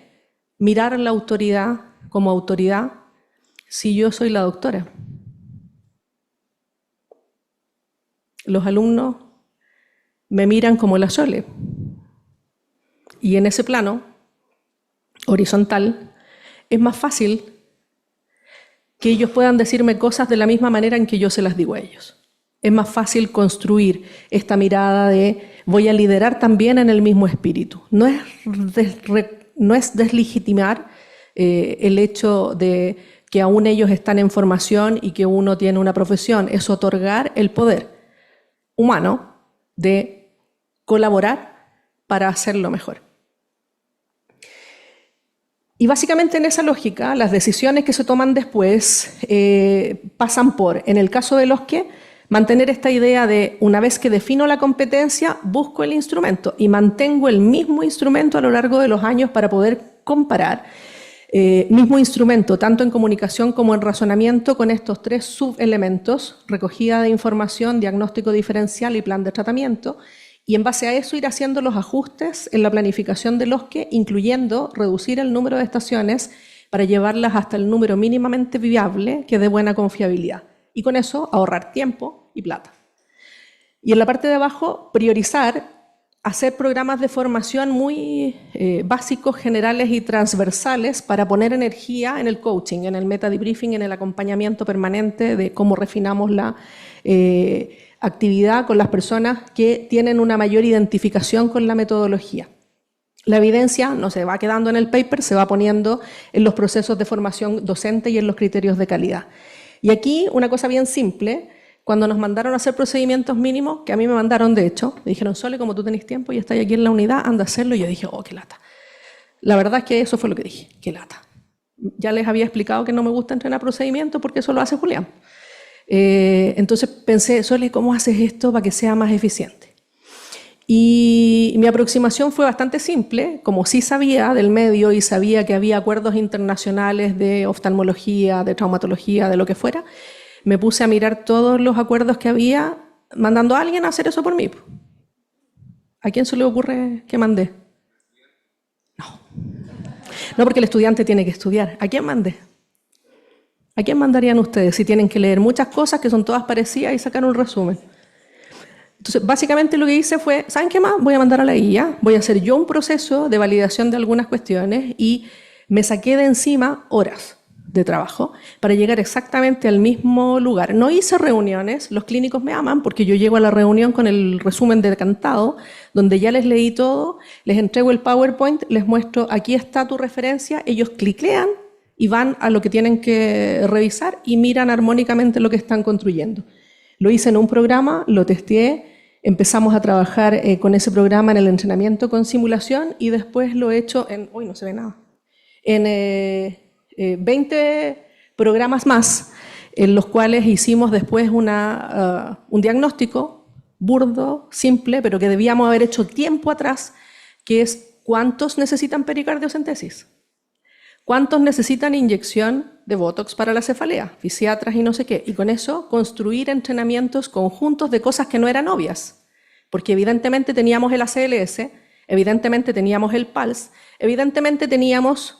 Speaker 1: mirar a la autoridad como autoridad si yo soy la doctora. Los alumnos me miran como la Sole. Y en ese plano horizontal es más fácil que ellos puedan decirme cosas de la misma manera en que yo se las digo a ellos. Es más fácil construir esta mirada de voy a liderar también en el mismo espíritu. No es deslegitimar el hecho de que aún ellos están en formación y que uno tiene una profesión, es otorgar el poder humano de colaborar para hacerlo mejor. Y básicamente en esa lógica, las decisiones que se toman después pasan por, en el caso de los que, mantener esta idea de una vez que defino la competencia, busco el instrumento y mantengo el mismo instrumento a lo largo de los años para poder comparar. Mismo instrumento, tanto en comunicación como en razonamiento, con estos tres subelementos, recogida de información, diagnóstico diferencial y plan de tratamiento, y en base a eso ir haciendo los ajustes en la planificación de los que, incluyendo reducir el número de estaciones para llevarlas hasta el número mínimamente viable que dé buena confiabilidad. Y con eso ahorrar tiempo y plata. Y en la parte de abajo, priorizar, hacer programas de formación muy básicos, generales y transversales para poner energía en el coaching, en el metadebriefing, en el acompañamiento permanente de cómo refinamos la actividad con las personas que tienen una mayor identificación con la metodología. La evidencia no se va quedando en el paper, se va poniendo en los procesos de formación docente y en los criterios de calidad. Y aquí una cosa bien simple, cuando nos mandaron a hacer procedimientos mínimos, que a mí me mandaron de hecho, me dijeron, Sole, como tú tenés tiempo y estás aquí en la unidad, anda a hacerlo, y yo dije, oh, qué lata. La verdad es que eso fue lo que dije, qué lata. Ya les había explicado que no me gusta entrenar procedimientos porque eso lo hace Julián. Entonces pensé, Sole, ¿cómo haces esto para que sea más eficiente? Y mi aproximación fue bastante simple, como sí sabía del medio y sabía que había acuerdos internacionales de oftalmología, de traumatología, de lo que fuera, me puse a mirar todos los acuerdos que había, mandando a alguien a hacer eso por mí. ¿A quién se le ocurre que mandé? No, porque el estudiante tiene que estudiar. ¿A quién mandé? ¿A quién mandarían ustedes si tienen que leer muchas cosas que son todas parecidas y sacar un resumen? Entonces, básicamente lo que hice fue, ¿saben qué más? Voy a mandar a la IA, voy a hacer yo un proceso de validación de algunas cuestiones y me saqué de encima horas de trabajo para llegar exactamente al mismo lugar. No hice reuniones, los clínicos me aman porque yo llego a la reunión con el resumen decantado, donde ya les leí todo, les entrego el PowerPoint, les muestro, aquí está tu referencia, ellos cliclean y van a lo que tienen que revisar y miran armónicamente lo que están construyendo. Lo hice en un programa, lo testé, empezamos a trabajar con ese programa en el entrenamiento con simulación y después lo he hecho en, uy, no se ve nada, en 20 programas más, en los cuales hicimos después un diagnóstico burdo, simple, pero que debíamos haber hecho tiempo atrás, que es ¿cuántos necesitan pericardiocentesis? ¿Cuántos necesitan inyección de Botox para la cefalea? Fisiatras y no sé qué. Y con eso construir entrenamientos conjuntos de cosas que no eran obvias. Porque evidentemente teníamos el ACLS, evidentemente teníamos el PALS, evidentemente teníamos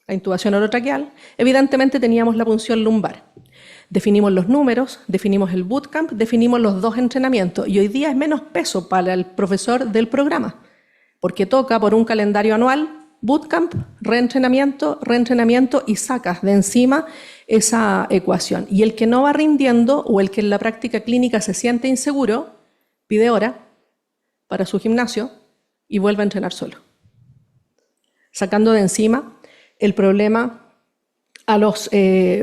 Speaker 1: la intubación orotraqueal, evidentemente teníamos la punción lumbar. Definimos los números, definimos el bootcamp, definimos los 2 entrenamientos. Y hoy día es menos peso para el profesor del programa, porque toca por un calendario anual bootcamp, reentrenamiento y sacas de encima esa ecuación. Y el que no va rindiendo o el que en la práctica clínica se siente inseguro, pide hora para su gimnasio y vuelve a entrenar solo. Sacando de encima el problema a los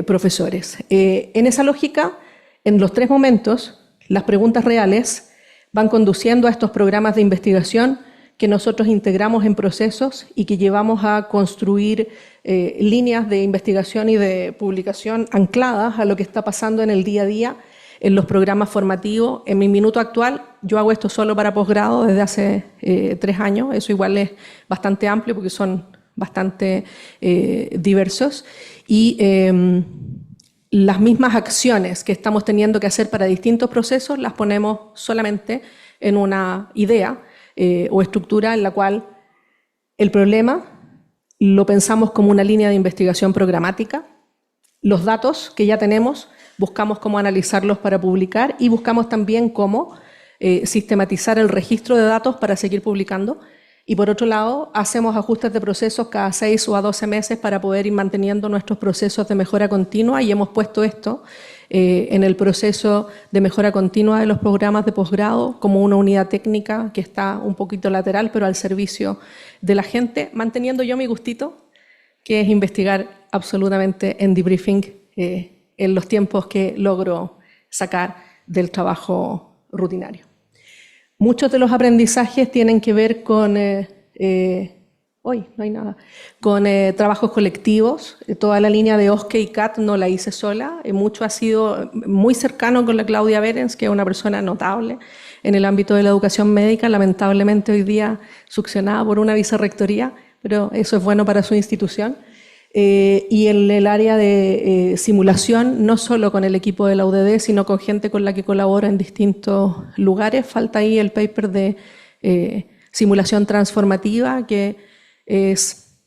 Speaker 1: profesores. En esa lógica, en los 3 momentos, las preguntas reales van conduciendo a estos programas de investigación que nosotros integramos en procesos y que llevamos a construir líneas de investigación y de publicación ancladas a lo que está pasando en el día a día en los programas formativos. En mi minuto actual, yo hago esto solo para posgrado desde hace 3 años, eso igual es bastante amplio porque son bastante diversos, y las mismas acciones que estamos teniendo que hacer para distintos procesos las ponemos solamente en una idea o estructura en la cual el problema lo pensamos como una línea de investigación programática, los datos que ya tenemos buscamos cómo analizarlos para publicar y buscamos también cómo sistematizar el registro de datos para seguir publicando. Y por otro lado, hacemos ajustes de procesos cada 6 o a 12 meses para poder ir manteniendo nuestros procesos de mejora continua y hemos puesto esto en el proceso de mejora continua de los programas de posgrado como una unidad técnica que está un poquito lateral, pero al servicio de la gente, manteniendo yo mi gustito, que es investigar absolutamente en debriefing en los tiempos que logro sacar del trabajo rutinario. Muchos de los aprendizajes tienen que ver con, hoy no hay nada, con trabajos colectivos. Toda la línea de OSCE y CAT no la hice sola. Mucho ha sido muy cercano con la Claudia Berens, que es una persona notable en el ámbito de la educación médica, lamentablemente hoy día succionada por una vicerrectoría, pero eso es bueno para su institución. Y en el área de simulación, no solo con el equipo de la UDD, sino con gente con la que colabora en distintos lugares. Falta ahí el paper de simulación transformativa, que es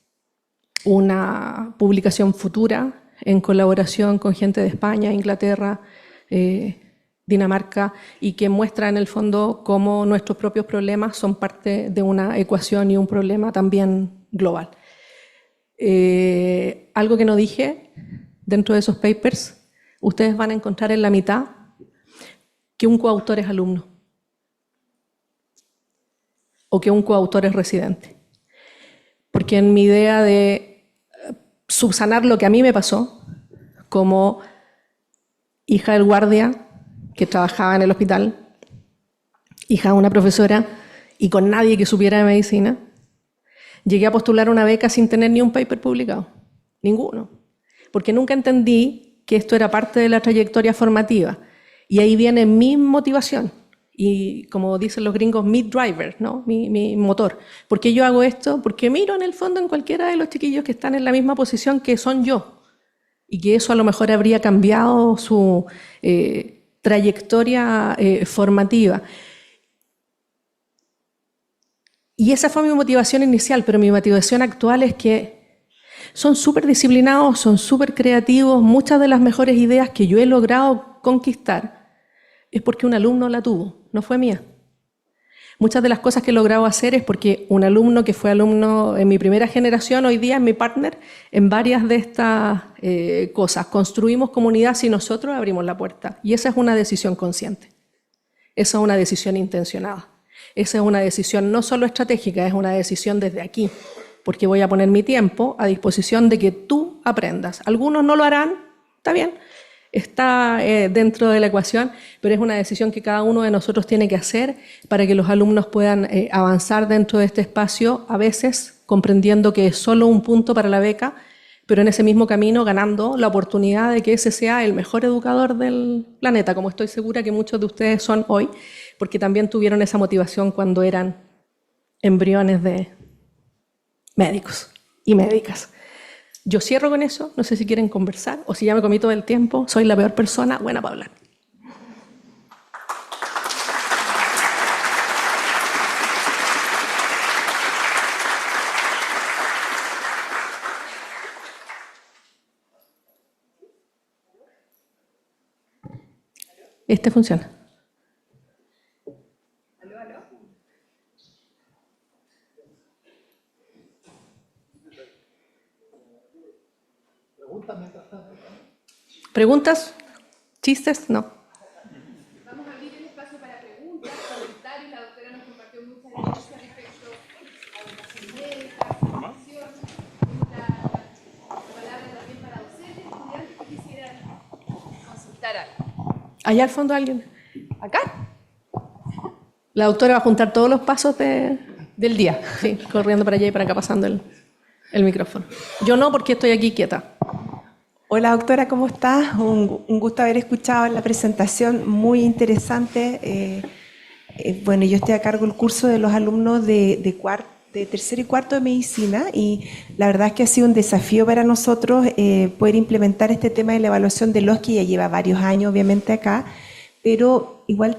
Speaker 1: una publicación futura en colaboración con gente de España, Inglaterra, Dinamarca, y que muestra en el fondo cómo nuestros propios problemas son parte de una ecuación y un problema también global. Algo que no dije dentro de esos papers, ustedes van a encontrar en la mitad que un coautor es alumno o que un coautor es residente. Porque en mi idea de subsanar lo que a mí me pasó, como hija del guardia que trabajaba en el hospital, hija de una profesora y con nadie que supiera de medicina, llegué a postular una beca sin tener ni un paper publicado, ninguno, porque nunca entendí que esto era parte de la trayectoria formativa. Y ahí viene mi motivación y, como dicen los gringos, mi driver, ¿no? mi motor. ¿Por qué yo hago esto? Porque miro en el fondo en cualquiera de los chiquillos que están en la misma posición que son yo y que eso a lo mejor habría cambiado su trayectoria formativa. Y esa fue mi motivación inicial, pero mi motivación actual es que son súper disciplinados, son súper creativos. Muchas de las mejores ideas que yo he logrado conquistar es porque un alumno la tuvo, no fue mía. Muchas de las cosas que he logrado hacer es porque un alumno que fue alumno en mi primera generación, hoy día es mi partner en varias de estas cosas. Construimos comunidad si nosotros abrimos la puerta. Y esa es una decisión consciente. Esa es una decisión intencionada. Esa es una decisión no solo estratégica, es una decisión desde aquí. Porque voy a poner mi tiempo a disposición de que tú aprendas. Algunos no lo harán, está bien. Está dentro de la ecuación, pero es una decisión que cada uno de nosotros tiene que hacer para que los alumnos puedan avanzar dentro de este espacio, a veces comprendiendo que es solo un punto para la beca, pero en ese mismo camino ganando la oportunidad de que ese sea el mejor educador del planeta, como estoy segura que muchos de ustedes son hoy, porque también tuvieron esa motivación cuando eran embriones de médicos y médicas. Yo cierro con eso, no sé si quieren conversar o si ya me comí todo el tiempo, soy la peor persona, buena para hablar. Este funciona. ¿Preguntas? ¿Chistes? No.
Speaker 2: Vamos a abrir el espacio para preguntas, comentarios. La doctora nos compartió muchas evidencias respecto a educación médica, formación. La palabra también para docentes, estudiantes que quisieran consultar algo.
Speaker 1: ¿Allá al fondo alguien?
Speaker 2: ¿Acá?
Speaker 1: La doctora va a juntar todos los pasos del día, sí, corriendo para allá y para acá pasando el micrófono. Yo no, porque estoy aquí quieta.
Speaker 3: Hola doctora, ¿cómo estás? Un gusto haber escuchado la presentación, muy interesante. Bueno, yo estoy a cargo del curso de los alumnos de tercero y cuarto de medicina y la verdad es que ha sido un desafío para nosotros poder implementar este tema de la evaluación del OSCE, ya lleva varios años obviamente acá, pero igual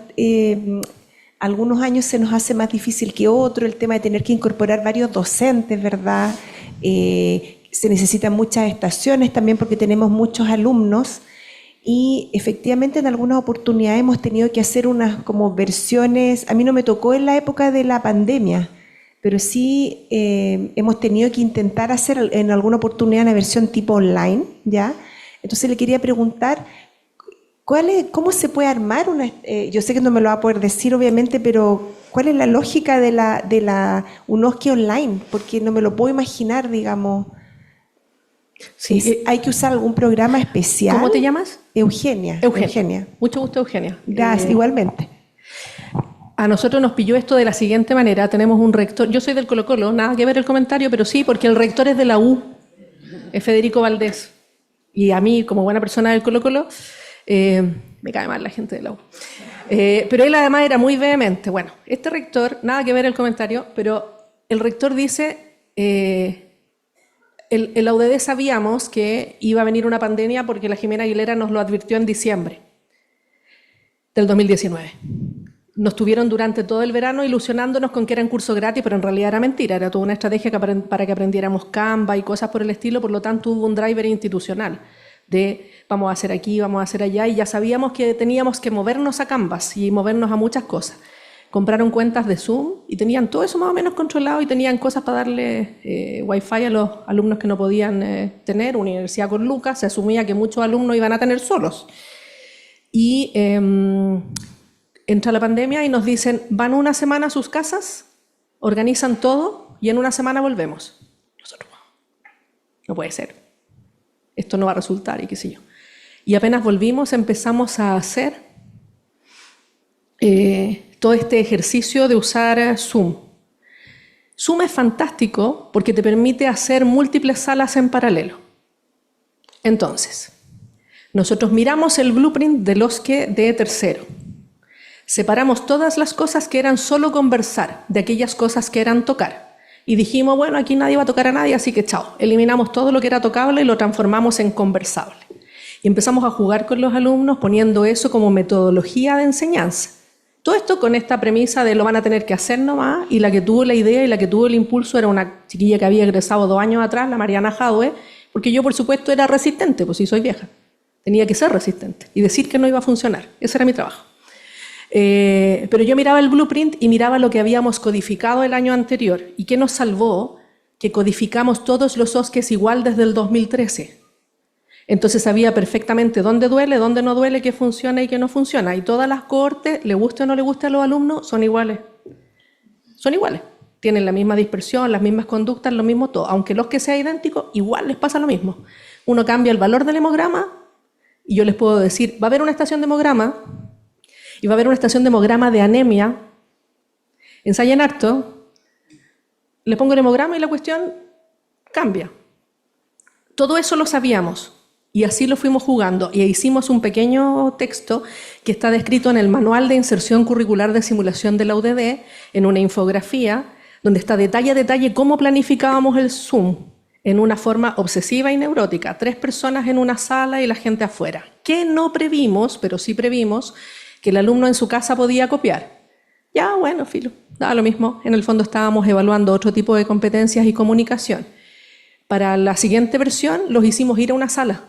Speaker 3: algunos años se nos hace más difícil que otro el tema de tener que incorporar varios docentes, ¿verdad? Se necesitan muchas estaciones también porque tenemos muchos alumnos y efectivamente en algunas oportunidades hemos tenido que hacer unas como versiones, a mí no me tocó en la época de la pandemia, pero sí hemos tenido que intentar hacer en alguna oportunidad una versión tipo online, ¿ya? Entonces le quería preguntar, ¿cómo se puede armar una, yo sé que no me lo va a poder decir obviamente, pero ¿cuál es la lógica de un OSCE online? Porque no me lo puedo imaginar, digamos. Sí, ¿hay que usar algún programa especial?
Speaker 1: ¿Cómo te llamas?
Speaker 3: Eugenia.
Speaker 1: Eugenia. Mucho gusto, Eugenia.
Speaker 3: Gracias, igualmente.
Speaker 1: A nosotros nos pilló esto de la siguiente manera. Tenemos un rector, yo soy del Colo-Colo, nada que ver el comentario, pero sí, porque el rector es de la U, es Federico Valdés. Y a mí, como buena persona del Colo-Colo, me cae mal la gente de la U. Pero él además era muy vehemente. Bueno, este rector, nada que ver el comentario, pero el rector dice... En la UDD sabíamos que iba a venir una pandemia porque la Jimena Aguilera nos lo advirtió en diciembre del 2019. Nos tuvieron durante todo el verano ilusionándonos con que era un curso gratis, pero en realidad era mentira, era toda una estrategia para que aprendiéramos Canva y cosas por el estilo, por lo tanto hubo un driver institucional de vamos a hacer aquí, vamos a hacer allá, y ya sabíamos que teníamos que movernos a Canvas y movernos a muchas cosas. Compraron cuentas de Zoom y tenían todo eso más o menos controlado y tenían cosas para darle Wi-Fi a los alumnos que no podían tener. Universidad con Lucas, se asumía que muchos alumnos iban a tener solos. Y Entra la pandemia y nos dicen, van una semana a sus casas, organizan todo y en una semana volvemos. Nosotros, no puede ser, esto no va a resultar y qué sé yo. Y apenas volvimos empezamos a hacer todo este ejercicio de usar Zoom. Zoom es fantástico porque te permite hacer múltiples salas en paralelo. Entonces, nosotros miramos el blueprint de tercero. Separamos todas las cosas que eran solo conversar de aquellas cosas que eran tocar. Y dijimos, bueno, aquí nadie va a tocar a nadie, así que chao. Eliminamos todo lo que era tocable y lo transformamos en conversable. Y empezamos a jugar con los alumnos poniendo eso como metodología de enseñanza. Todo esto con esta premisa de lo van a tener que hacer nomás, y la que tuvo la idea y la que tuvo el impulso era una chiquilla que había egresado 2 años atrás, la Mariana Jadwe, porque yo por supuesto era resistente, pues sí soy vieja. Tenía que ser resistente y decir que no iba a funcionar. Ese era mi trabajo. Pero yo miraba el blueprint y miraba lo que habíamos codificado el año anterior. ¿Y qué nos salvó? Que codificamos todos los OSCEs igual desde el 2013. Entonces sabía perfectamente dónde duele, dónde no duele, qué funciona y qué no funciona. Y todas las cohortes, le guste o no le guste a los alumnos, son iguales. Son iguales. Tienen la misma dispersión, las mismas conductas, lo mismo todo. Aunque los que sean idénticos, igual les pasa lo mismo. Uno cambia el valor del hemograma y yo les puedo decir, va a haber una estación de hemograma y va a haber una estación de hemograma de anemia. Ensayen harto, le pongo el hemograma y la cuestión cambia. Todo eso lo sabíamos. Y así lo fuimos jugando y hicimos un pequeño texto que está descrito en el Manual de Inserción Curricular de Simulación de la UDD, en una infografía, donde está detalle a detalle cómo planificábamos el Zoom en una forma obsesiva y neurótica. 3 personas en una sala y la gente afuera. Que no previmos, pero sí previmos, que el alumno en su casa podía copiar. Ya, bueno, filo, daba lo mismo. En el fondo estábamos evaluando otro tipo de competencias y comunicación. Para la siguiente versión los hicimos ir a una sala.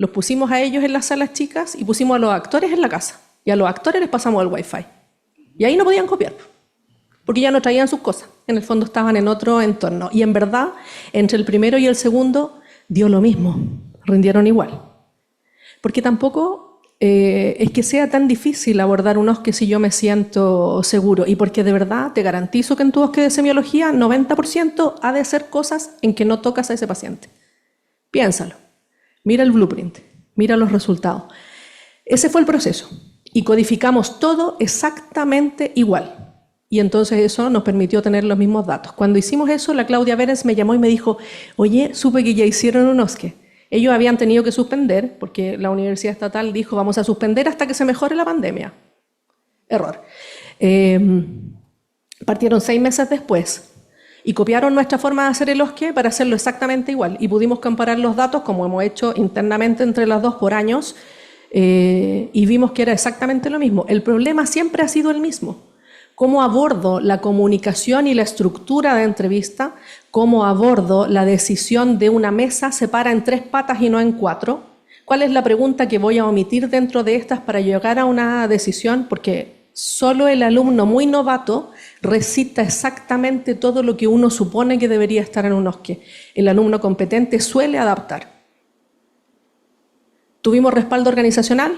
Speaker 1: Los pusimos a ellos en las salas chicas y pusimos a los actores en la casa. Y a los actores les pasamos el Wi-Fi. Y ahí no podían copiar, porque ya no traían sus cosas. En el fondo estaban en otro entorno. Y en verdad, entre el primero y el segundo, dio lo mismo. Rindieron igual. Porque tampoco es que sea tan difícil abordar un OSCE si yo me siento seguro. Y porque de verdad te garantizo que en tu OSCE de semiología, 90% ha de ser cosas en que no tocas a ese paciente. Piénsalo. Mira el blueprint, mira los resultados. Ese fue el proceso. Y codificamos todo exactamente igual. Y entonces eso nos permitió tener los mismos datos. Cuando hicimos eso, la Claudia Berens me llamó y me dijo, oye, supe que ya hicieron un OSCE. Ellos habían tenido que suspender, porque la Universidad Estatal dijo, vamos a suspender hasta que se mejore la pandemia. Error. Partieron 6 meses después. Y copiaron nuestra forma de hacer el OSCE para hacerlo exactamente igual. Y pudimos comparar los datos, como hemos hecho internamente entre las dos por años, y vimos que era exactamente lo mismo. El problema siempre ha sido el mismo. Cómo abordo la comunicación y la estructura de entrevista, cómo abordo la decisión de una mesa se para en 3 patas y no en 4. ¿Cuál es la pregunta que voy a omitir dentro de estas para llegar a una decisión? Porque solo el alumno muy novato recita exactamente todo lo que uno supone que debería estar en un OSCE. El alumno competente suele adaptar. Tuvimos respaldo organizacional,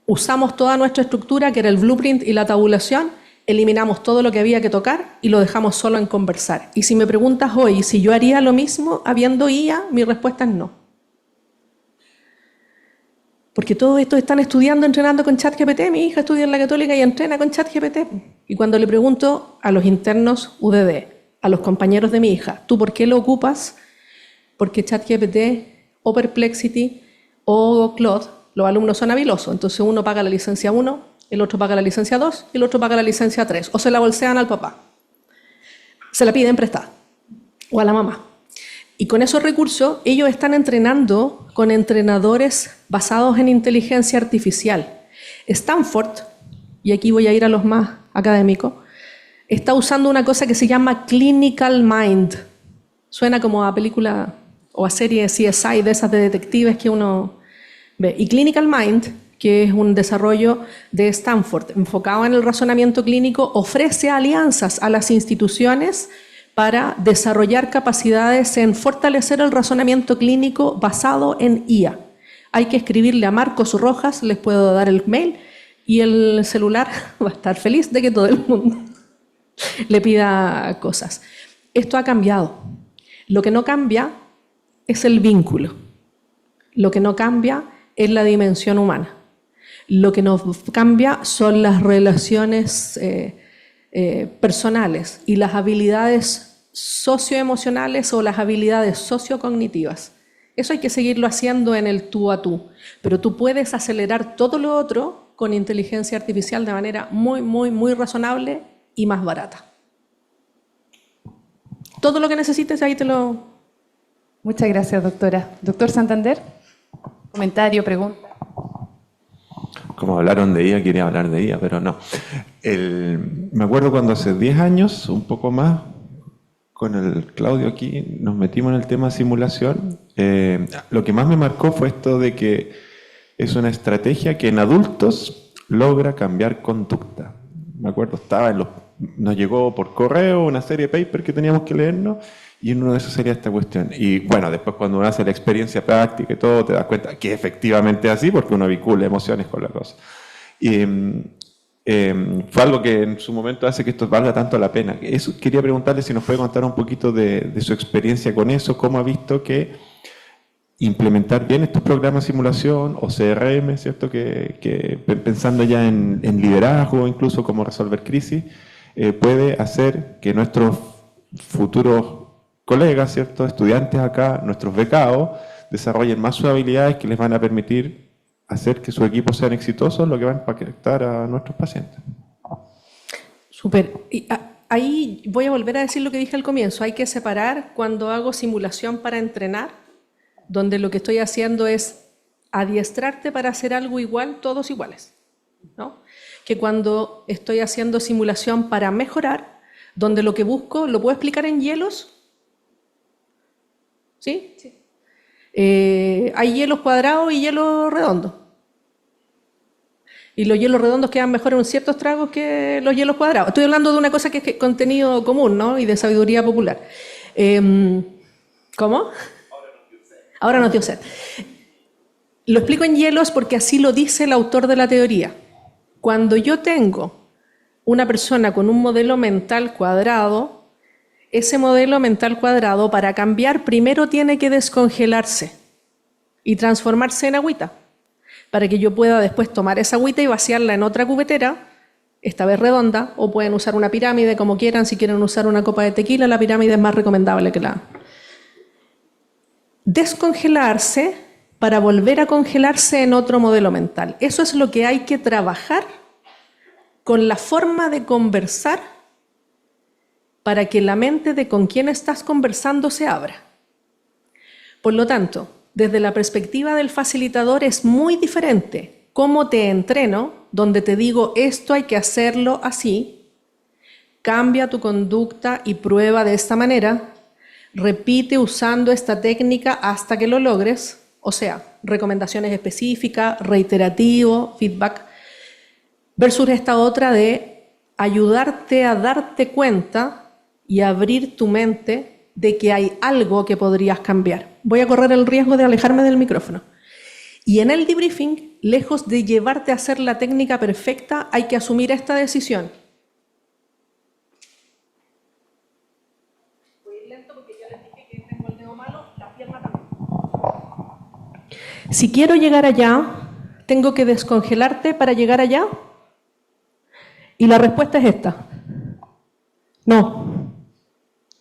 Speaker 1: usamos toda nuestra estructura, que era el blueprint y la tabulación, eliminamos todo lo que había que tocar y lo dejamos solo en conversar. Y si me preguntas hoy si yo haría lo mismo habiendo IA, mi respuesta es no. Porque todos estos están estudiando, entrenando con ChatGPT. Mi hija estudia en la Católica y entrena con ChatGPT. Y cuando le pregunto a los internos UDD, a los compañeros de mi hija, ¿tú por qué lo ocupas? Porque ChatGPT o Perplexity o Claude, los alumnos son habilosos. Entonces uno paga la licencia 1, el otro paga la licencia 2 y el otro paga la licencia 3. O se la bolsean al papá. Se la piden prestada. O a la mamá. Y con esos recursos, ellos están entrenando con entrenadores basados en inteligencia artificial. Stanford, y aquí voy a ir a los más académicos, está usando una cosa que se llama Clinical Mind. Suena como a película o a serie de CSI, de esas de detectives que uno ve. Y Clinical Mind, que es un desarrollo de Stanford enfocado en el razonamiento clínico, ofrece alianzas a las instituciones para desarrollar capacidades en fortalecer el razonamiento clínico basado en IA. Hay que escribirle a Marcos Rojas, les puedo dar el mail, y el celular va a estar feliz de que todo el mundo le pida cosas. Esto ha cambiado. Lo que no cambia es el vínculo. Lo que no cambia es la dimensión humana. Lo que no cambia son las relaciones personales y las habilidades socioemocionales o las habilidades sociocognitivas. Eso hay que seguirlo haciendo en el tú a tú, pero tú puedes acelerar todo lo otro con inteligencia artificial de manera muy, muy, muy razonable y más barata. Todo lo que necesites ahí te lo...
Speaker 2: Muchas gracias, doctora. Doctor Santander, comentario, pregunta.
Speaker 4: Como hablaron de IA, quería hablar de IA, pero no. Me acuerdo cuando hace 10 años, un poco más, con el Claudio aquí, nos metimos en el tema de simulación. Lo que más me marcó fue esto de que es una estrategia que en adultos logra cambiar conducta. Me acuerdo, nos llegó por correo una serie de papers que teníamos que leernos, y uno de esos sería esta cuestión. Y bueno, después cuando uno hace la experiencia práctica y todo, te das cuenta que efectivamente es así, porque uno vincula emociones con la cosa. Y fue algo que en su momento hace que esto valga tanto la pena. Eso, quería preguntarle si nos puede contar un poquito de su experiencia con eso, cómo ha visto que implementar bien estos programas de simulación o CRM, ¿cierto? Que pensando ya en liderazgo, incluso cómo resolver crisis, puede hacer que nuestros futuros colegas, ¿cierto? Estudiantes acá, nuestros becados, desarrollen más sus habilidades que les van a permitir hacer que sus equipos sean exitosos, lo que va a impactar a nuestros pacientes.
Speaker 1: Súper. Ahí voy a volver a decir lo que dije al comienzo. Hay que separar cuando hago simulación para entrenar, donde lo que estoy haciendo es adiestrarte para hacer algo igual, todos iguales, ¿no? Que cuando estoy haciendo simulación para mejorar, donde lo que busco, ¿lo puedo explicar en hielos? ¿Sí? Sí. Hay hielos cuadrados y hielos redondos. Y los hielos redondos quedan mejor en ciertos tragos que los hielos cuadrados. Estoy hablando de una cosa que es contenido común, ¿no? Y de sabiduría popular. ¿Cómo? Ahora no, tío Seth. Lo explico en hielos porque así lo dice el autor de la teoría. Cuando yo tengo una persona con un modelo mental cuadrado, ese modelo mental cuadrado, para cambiar, primero tiene que descongelarse y transformarse en agüita, para que yo pueda después tomar esa agüita y vaciarla en otra cubetera, esta vez redonda, o pueden usar una pirámide como quieran. Si quieren usar una copa de tequila, la pirámide es más recomendable que la... Descongelarse para volver a congelarse en otro modelo mental. Eso es lo que hay que trabajar con la forma de conversar para que la mente de con quién estás conversando se abra. Por lo tanto, desde la perspectiva del facilitador es muy diferente cómo te entreno, donde te digo esto hay que hacerlo así, cambia tu conducta y prueba de esta manera, repite usando esta técnica hasta que lo logres, o sea, recomendaciones específicas, reiterativo, feedback, versus esta otra de ayudarte a darte cuenta y abrir tu mente de que hay algo que podrías cambiar. Voy a correr el riesgo de alejarme del micrófono. Y en el debriefing, lejos de llevarte a hacer la técnica perfecta, hay que asumir esta decisión. Voy a ir lento porque ya les dije que tengo el dedo malo, la pierna también. Si quiero llegar allá, ¿tengo que descongelarte para llegar allá? Y la respuesta es esta. No.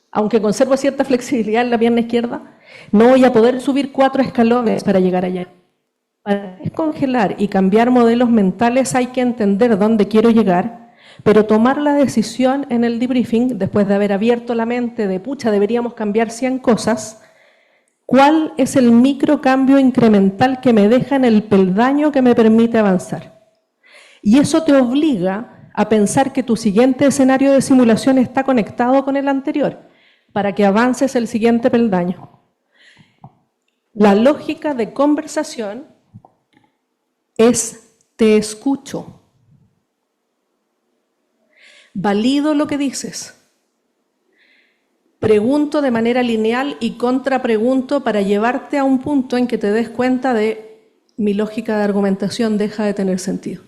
Speaker 1: Aunque conservo cierta flexibilidad en la pierna izquierda, no voy a poder subir 4 escalones para llegar allá. Para descongelar y cambiar modelos mentales hay que entender dónde quiero llegar, pero tomar la decisión en el debriefing, después de haber abierto la mente de pucha, deberíamos cambiar 100 cosas, ¿cuál es el microcambio incremental que me deja en el peldaño que me permite avanzar? Y eso te obliga a pensar que tu siguiente escenario de simulación está conectado con el anterior, para que avances el siguiente peldaño. La lógica de conversación es te escucho. Valido lo que dices. Pregunto de manera lineal y contrapregunto para llevarte a un punto en que te des cuenta de mi lógica de argumentación deja de tener sentido.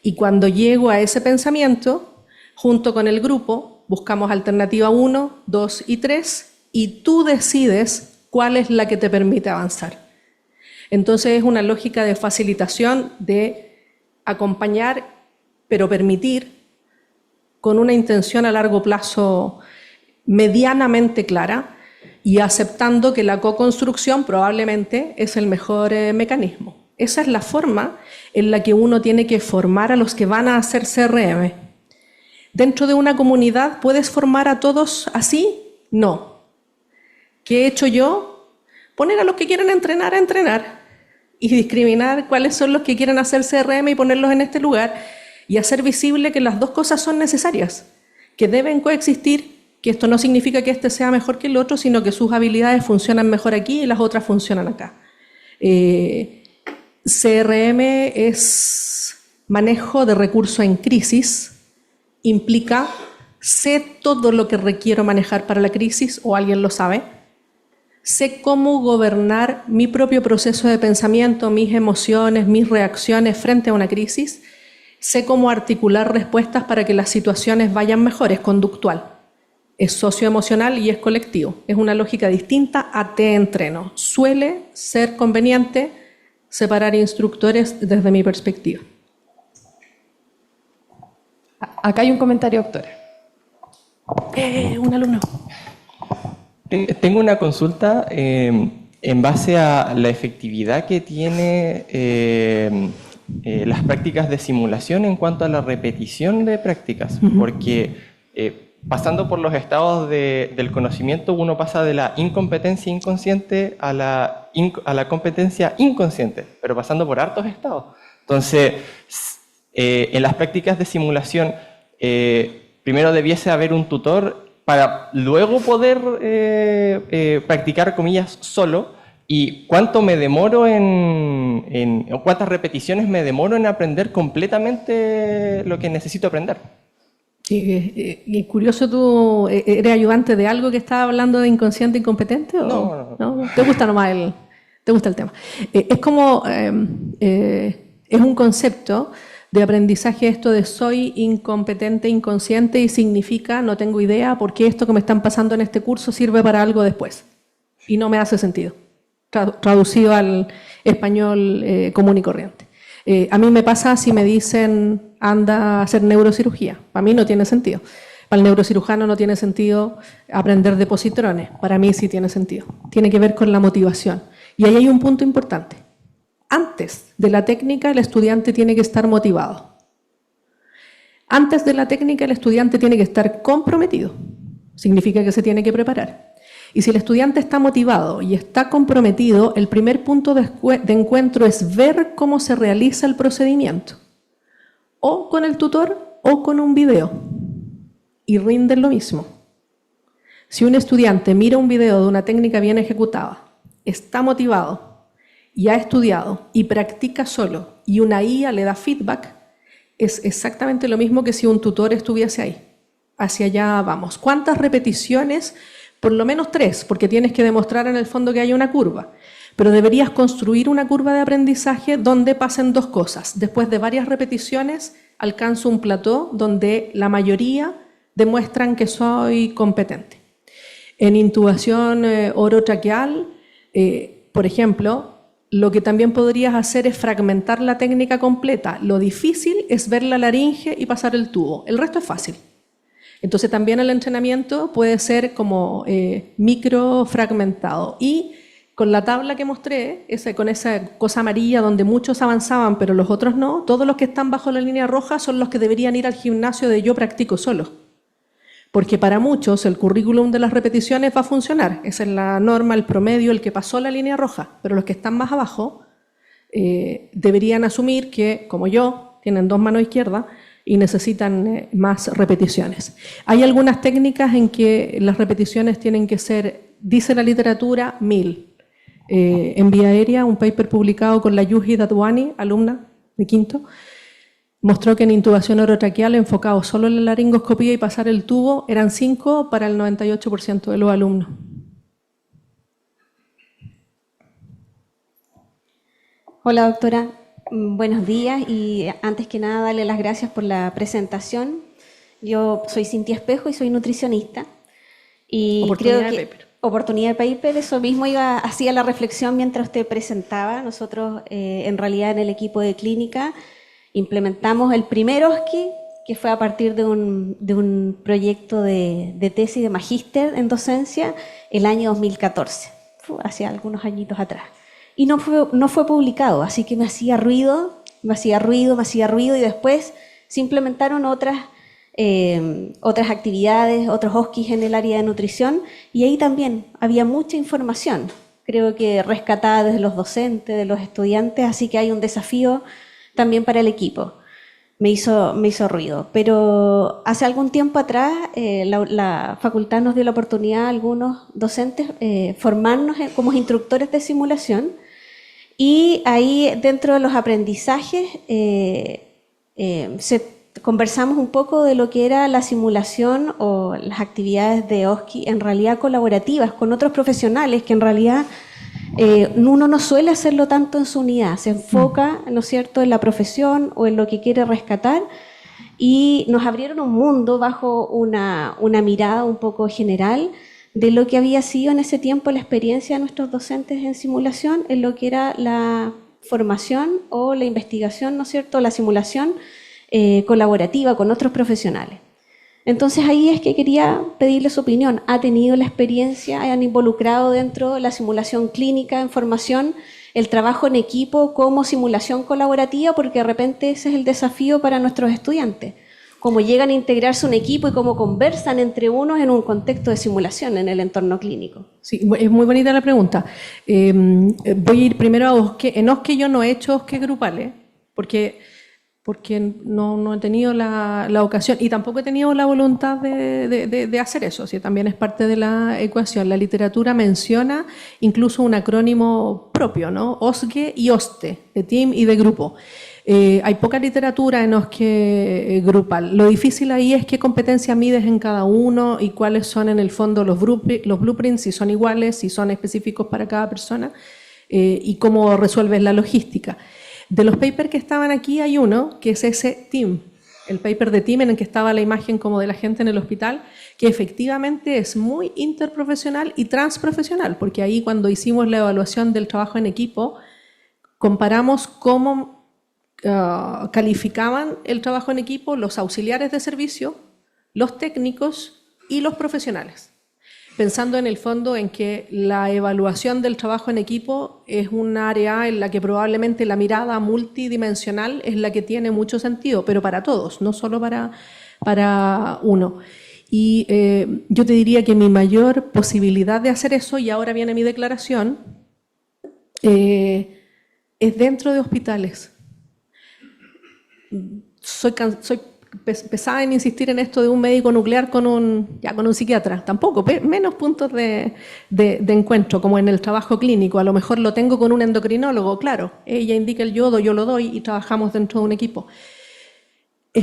Speaker 1: Y cuando llego a ese pensamiento, junto con el grupo, buscamos alternativa 1, 2 y 3, y tú decides cuál es la que te permite avanzar. Entonces es una lógica de facilitación, de acompañar, pero permitir, con una intención a largo plazo medianamente clara, y aceptando que la co-construcción probablemente es el mejor mecanismo. Esa es la forma en la que uno tiene que formar a los que van a hacer CRM. ¿Dentro de una comunidad puedes formar a todos así? No. ¿Qué he hecho yo? Poner a los que quieren entrenar a entrenar y discriminar cuáles son los que quieren hacer CRM y ponerlos en este lugar y hacer visible que las dos cosas son necesarias, que deben coexistir, que esto no significa que este sea mejor que el otro, sino que sus habilidades funcionan mejor aquí y las otras funcionan acá. CRM es manejo de recursos en crisis, implica sé todo lo que requiero manejar para la crisis, o alguien lo sabe, sé cómo gobernar mi propio proceso de pensamiento, mis emociones, mis reacciones frente a una crisis, sé cómo articular respuestas para que las situaciones vayan mejor, es conductual. Es socioemocional y es colectivo. Es una lógica distinta a te entreno. Suele ser conveniente separar instructores desde mi perspectiva.
Speaker 5: Acá hay un comentario, doctora.
Speaker 1: Un alumno.
Speaker 6: Tengo una consulta en base a la efectividad que tiene las prácticas de simulación en cuanto a la repetición de prácticas, porque pasando por los estados del conocimiento, uno pasa de la incompetencia inconsciente a la competencia inconsciente, pero pasando por hartos estados. Entonces, en las prácticas de simulación, primero debiese haber un tutor para luego poder practicar, comillas, solo. ¿Y cuánto me demoro o cuántas repeticiones me demoro en aprender completamente lo que necesito aprender?
Speaker 1: Y curioso, ¿tú eres ayudante de algo que estaba hablando de inconsciente incompetente? ¿O? No. ¿Te gusta nomás te gusta el tema? Es como, es un concepto de aprendizaje esto de soy incompetente, inconsciente, y significa no tengo idea por qué esto que me están pasando en este curso sirve para algo después. Y no me hace sentido, traducido al español común y corriente. A mí me pasa si me dicen anda a hacer neurocirugía. Para mí no tiene sentido. Para el neurocirujano no tiene sentido aprender de positrones. Para mí sí tiene sentido. Tiene que ver con la motivación. Y ahí hay un punto importante. Antes de la técnica, el estudiante tiene que estar motivado. Antes de la técnica, el estudiante tiene que estar comprometido. Significa que se tiene que preparar. Y si el estudiante está motivado y está comprometido, el primer punto de encuentro es ver cómo se realiza el procedimiento. O con el tutor o con un video. Y rinden lo mismo. Si un estudiante mira un video de una técnica bien ejecutada, está motivado y ha estudiado y practica solo y una IA le da feedback, es exactamente lo mismo que si un tutor estuviese ahí. Hacia allá vamos. ¿Cuántas repeticiones? Por lo menos 3, porque tienes que demostrar en el fondo que hay una curva. Pero deberías construir una curva de aprendizaje donde pasen dos cosas. Después de varias repeticiones, alcanzo un plató donde la mayoría demuestran que soy competente. En intubación orotraqueal, por ejemplo, lo que también podrías hacer es fragmentar la técnica completa. Lo difícil es ver la laringe y pasar el tubo. El resto es fácil. Entonces también el entrenamiento puede ser como micro fragmentado. Y con la tabla que mostré, con esa cosa amarilla donde muchos avanzaban pero los otros no, todos los que están bajo la línea roja son los que deberían ir al gimnasio de yo practico solo. Porque para muchos el currículum de las repeticiones va a funcionar. Esa es la norma, el promedio, el que pasó la línea roja. Pero los que están más abajo deberían asumir que, como yo, tienen 2 manos izquierdas y necesitan más repeticiones. Hay algunas técnicas en que las repeticiones tienen que ser, dice la literatura, 1000. En vía aérea, un paper publicado con la Yuji Dadwani, alumna de quinto, mostró que en intubación orotraqueal enfocado solo en la laringoscopía y pasar el tubo eran 5 para el 98% de los alumnos.
Speaker 7: Hola, doctora. Buenos días y antes que nada darle las gracias por la presentación. Yo soy Cintia Espejo y soy nutricionista. Y
Speaker 1: Oportunidad
Speaker 7: creo
Speaker 1: de
Speaker 7: que
Speaker 1: paper.
Speaker 7: Oportunidad de Paper, eso mismo hacía la reflexión mientras usted presentaba. Nosotros en realidad en el equipo de clínica implementamos el primer OSCE, que fue a partir de un proyecto de tesis de magíster en docencia el año 2014, hace algunos añitos atrás. Y no fue publicado, así que me hacía ruido, y después se implementaron otras actividades, otros OSCEs en el área de nutrición, y ahí también había mucha información, creo que rescatada desde los docentes, de los estudiantes, así que hay un desafío también para el equipo. Me hizo ruido, pero hace algún tiempo atrás la facultad nos dio la oportunidad a algunos docentes formarnos como instructores de simulación, y ahí dentro de los aprendizajes conversamos un poco de lo que era la simulación o las actividades de OSCE en realidad colaborativas con otros profesionales que en realidad uno no suele hacerlo tanto en su unidad, se enfoca, ¿no es cierto?, en la profesión o en lo que quiere rescatar, y nos abrieron un mundo bajo una mirada un poco general de lo que había sido en ese tiempo la experiencia de nuestros docentes en simulación, en lo que era la formación o la investigación, ¿no es cierto?, la simulación colaborativa con otros profesionales. Entonces ahí es que quería pedirle su opinión. ¿Ha tenido la experiencia, han involucrado dentro de la simulación clínica en formación el trabajo en equipo como simulación colaborativa? Porque de repente ese es el desafío para nuestros estudiantes. Cómo llegan a integrarse un equipo y cómo conversan entre unos en un contexto de simulación en el entorno clínico.
Speaker 1: Sí, es muy bonita la pregunta. Voy a ir primero a OSCE. En OSCE yo no he hecho OSCE grupales, porque no he tenido la ocasión y tampoco he tenido la voluntad de hacer eso. Sí, también es parte de la ecuación. La literatura menciona incluso un acrónimo propio, ¿no? OSCE y OSTE, de team y de grupo. Hay poca literatura en OSCE grupal. Lo difícil ahí es qué competencia mides en cada uno y cuáles son en el fondo los blueprints, si son iguales, si son específicos para cada persona, y cómo resuelves la logística. De los papers que estaban aquí hay uno que es ese team, el paper de team en el que estaba la imagen como de la gente en el hospital, que efectivamente es muy interprofesional y transprofesional, porque ahí cuando hicimos la evaluación del trabajo en equipo, comparamos cómo calificaban el trabajo en equipo los auxiliares de servicio, los técnicos y los profesionales, pensando en el fondo en que la evaluación del trabajo en equipo es un área en la que probablemente la mirada multidimensional es la que tiene mucho sentido, pero para todos, no solo para uno. Y yo te diría que mi mayor posibilidad de hacer eso, y ahora viene mi declaración, es dentro de hospitales. Soy pesada en insistir en esto de un médico nuclear con un psiquiatra, tampoco, menos puntos de encuentro, como en el trabajo clínico. A lo mejor lo tengo con un endocrinólogo, claro, ella indica el yodo, yo lo doy y trabajamos dentro de un equipo.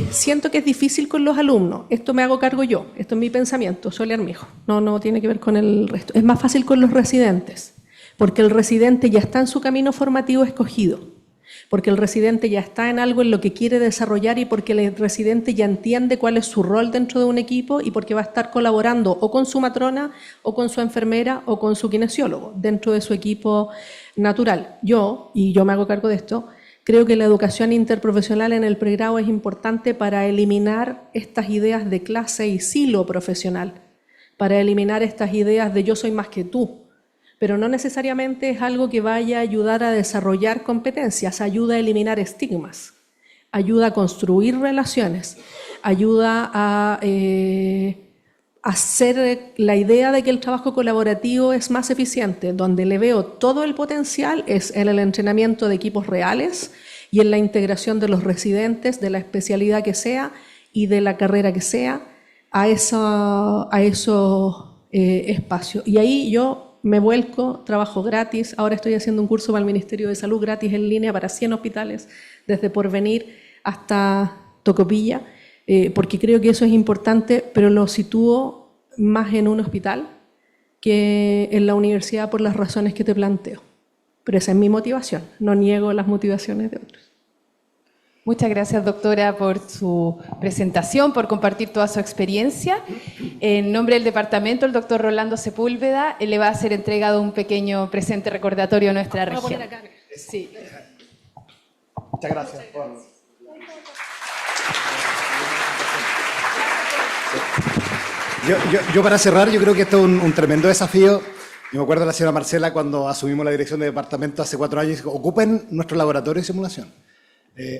Speaker 1: Siento que es difícil con los alumnos, esto me hago cargo yo, esto es mi pensamiento, Sole Armijo, no tiene que ver con el resto. Es más fácil con los residentes, porque el residente ya está en su camino formativo escogido, porque el residente ya está en algo en lo que quiere desarrollar y porque el residente ya entiende cuál es su rol dentro de un equipo y porque va a estar colaborando o con su matrona o con su enfermera o con su kinesiólogo dentro de su equipo natural. Yo me hago cargo de esto, creo que la educación interprofesional en el pregrado es importante para eliminar estas ideas de clase y silo profesional, para eliminar estas ideas de yo soy más que tú, pero no necesariamente es algo que vaya a ayudar a desarrollar competencias, ayuda a eliminar estigmas, ayuda a construir relaciones, ayuda a hacer la idea de que el trabajo colaborativo es más eficiente. Donde le veo todo el potencial es en el entrenamiento de equipos reales y en la integración de los residentes, de la especialidad que sea y de la carrera que sea, a esos espacios. Y ahí yo me vuelco, trabajo gratis, ahora estoy haciendo un curso para el Ministerio de Salud gratis en línea para 100 hospitales, desde Porvenir hasta Tocopilla, porque creo que eso es importante, pero lo sitúo más en un hospital que en la universidad por las razones que te planteo. Pero esa es mi motivación, no niego las motivaciones de otros.
Speaker 5: Muchas gracias, doctora, por su presentación, por compartir toda su experiencia. En nombre del departamento, el doctor Rolando Sepúlveda le va a ser entregado un pequeño presente recordatorio a nuestra región. Sí.
Speaker 8: Muchas gracias. Yo para cerrar, yo creo que esto es un tremendo desafío. Yo me acuerdo de la señora Marcela cuando asumimos la dirección de departamento hace 4 años, dijo, ocupen nuestro laboratorio de simulación,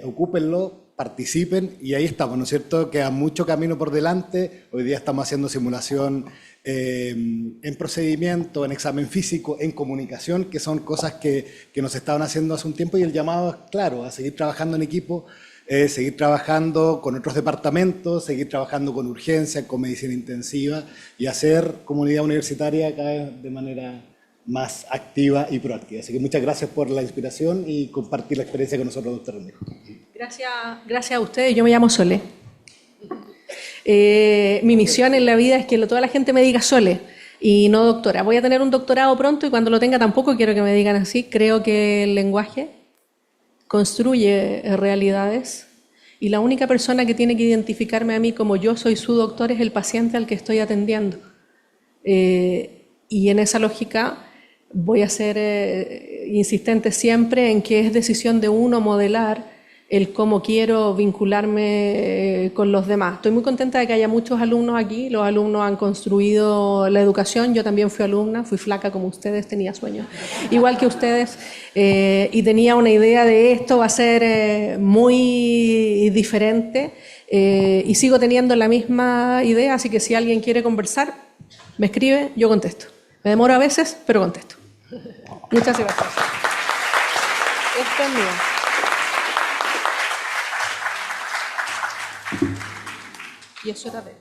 Speaker 8: ocúpenlo, participen y ahí estamos, ¿no es cierto? Queda mucho camino por delante. Hoy día estamos haciendo simulación en procedimiento, en examen físico, en comunicación, que son cosas que nos estaban haciendo hace un tiempo y el llamado es claro, a seguir trabajando en equipo, seguir trabajando con otros departamentos, seguir trabajando con urgencia, con medicina intensiva y hacer comunidad universitaria cada vez de manera más activa y proactiva. Así que muchas gracias por la inspiración y compartir la experiencia con nosotros, doctor Rendijo.
Speaker 1: Gracias a ustedes. Yo me llamo Sole. Mi misión en la vida es que toda la gente me diga Sole y no doctora. Voy a tener un doctorado pronto y cuando lo tenga tampoco quiero que me digan así. Creo que el lenguaje construye realidades y la única persona que tiene que identificarme a mí como yo soy su doctor es el paciente al que estoy atendiendo. Y en esa lógica voy a ser insistente siempre en que es decisión de uno modelar el cómo quiero vincularme con los demás. Estoy muy contenta de que haya muchos alumnos aquí. Los alumnos han construido la educación. Yo también fui alumna, fui flaca como ustedes, tenía sueños, igual que ustedes, y tenía una idea de esto va a ser muy diferente, y sigo teniendo la misma idea, así que si alguien quiere conversar, me escribe, yo contesto. Me demoro a veces, pero contesto. Muchas gracias. Esto es mío. Y eso era de él.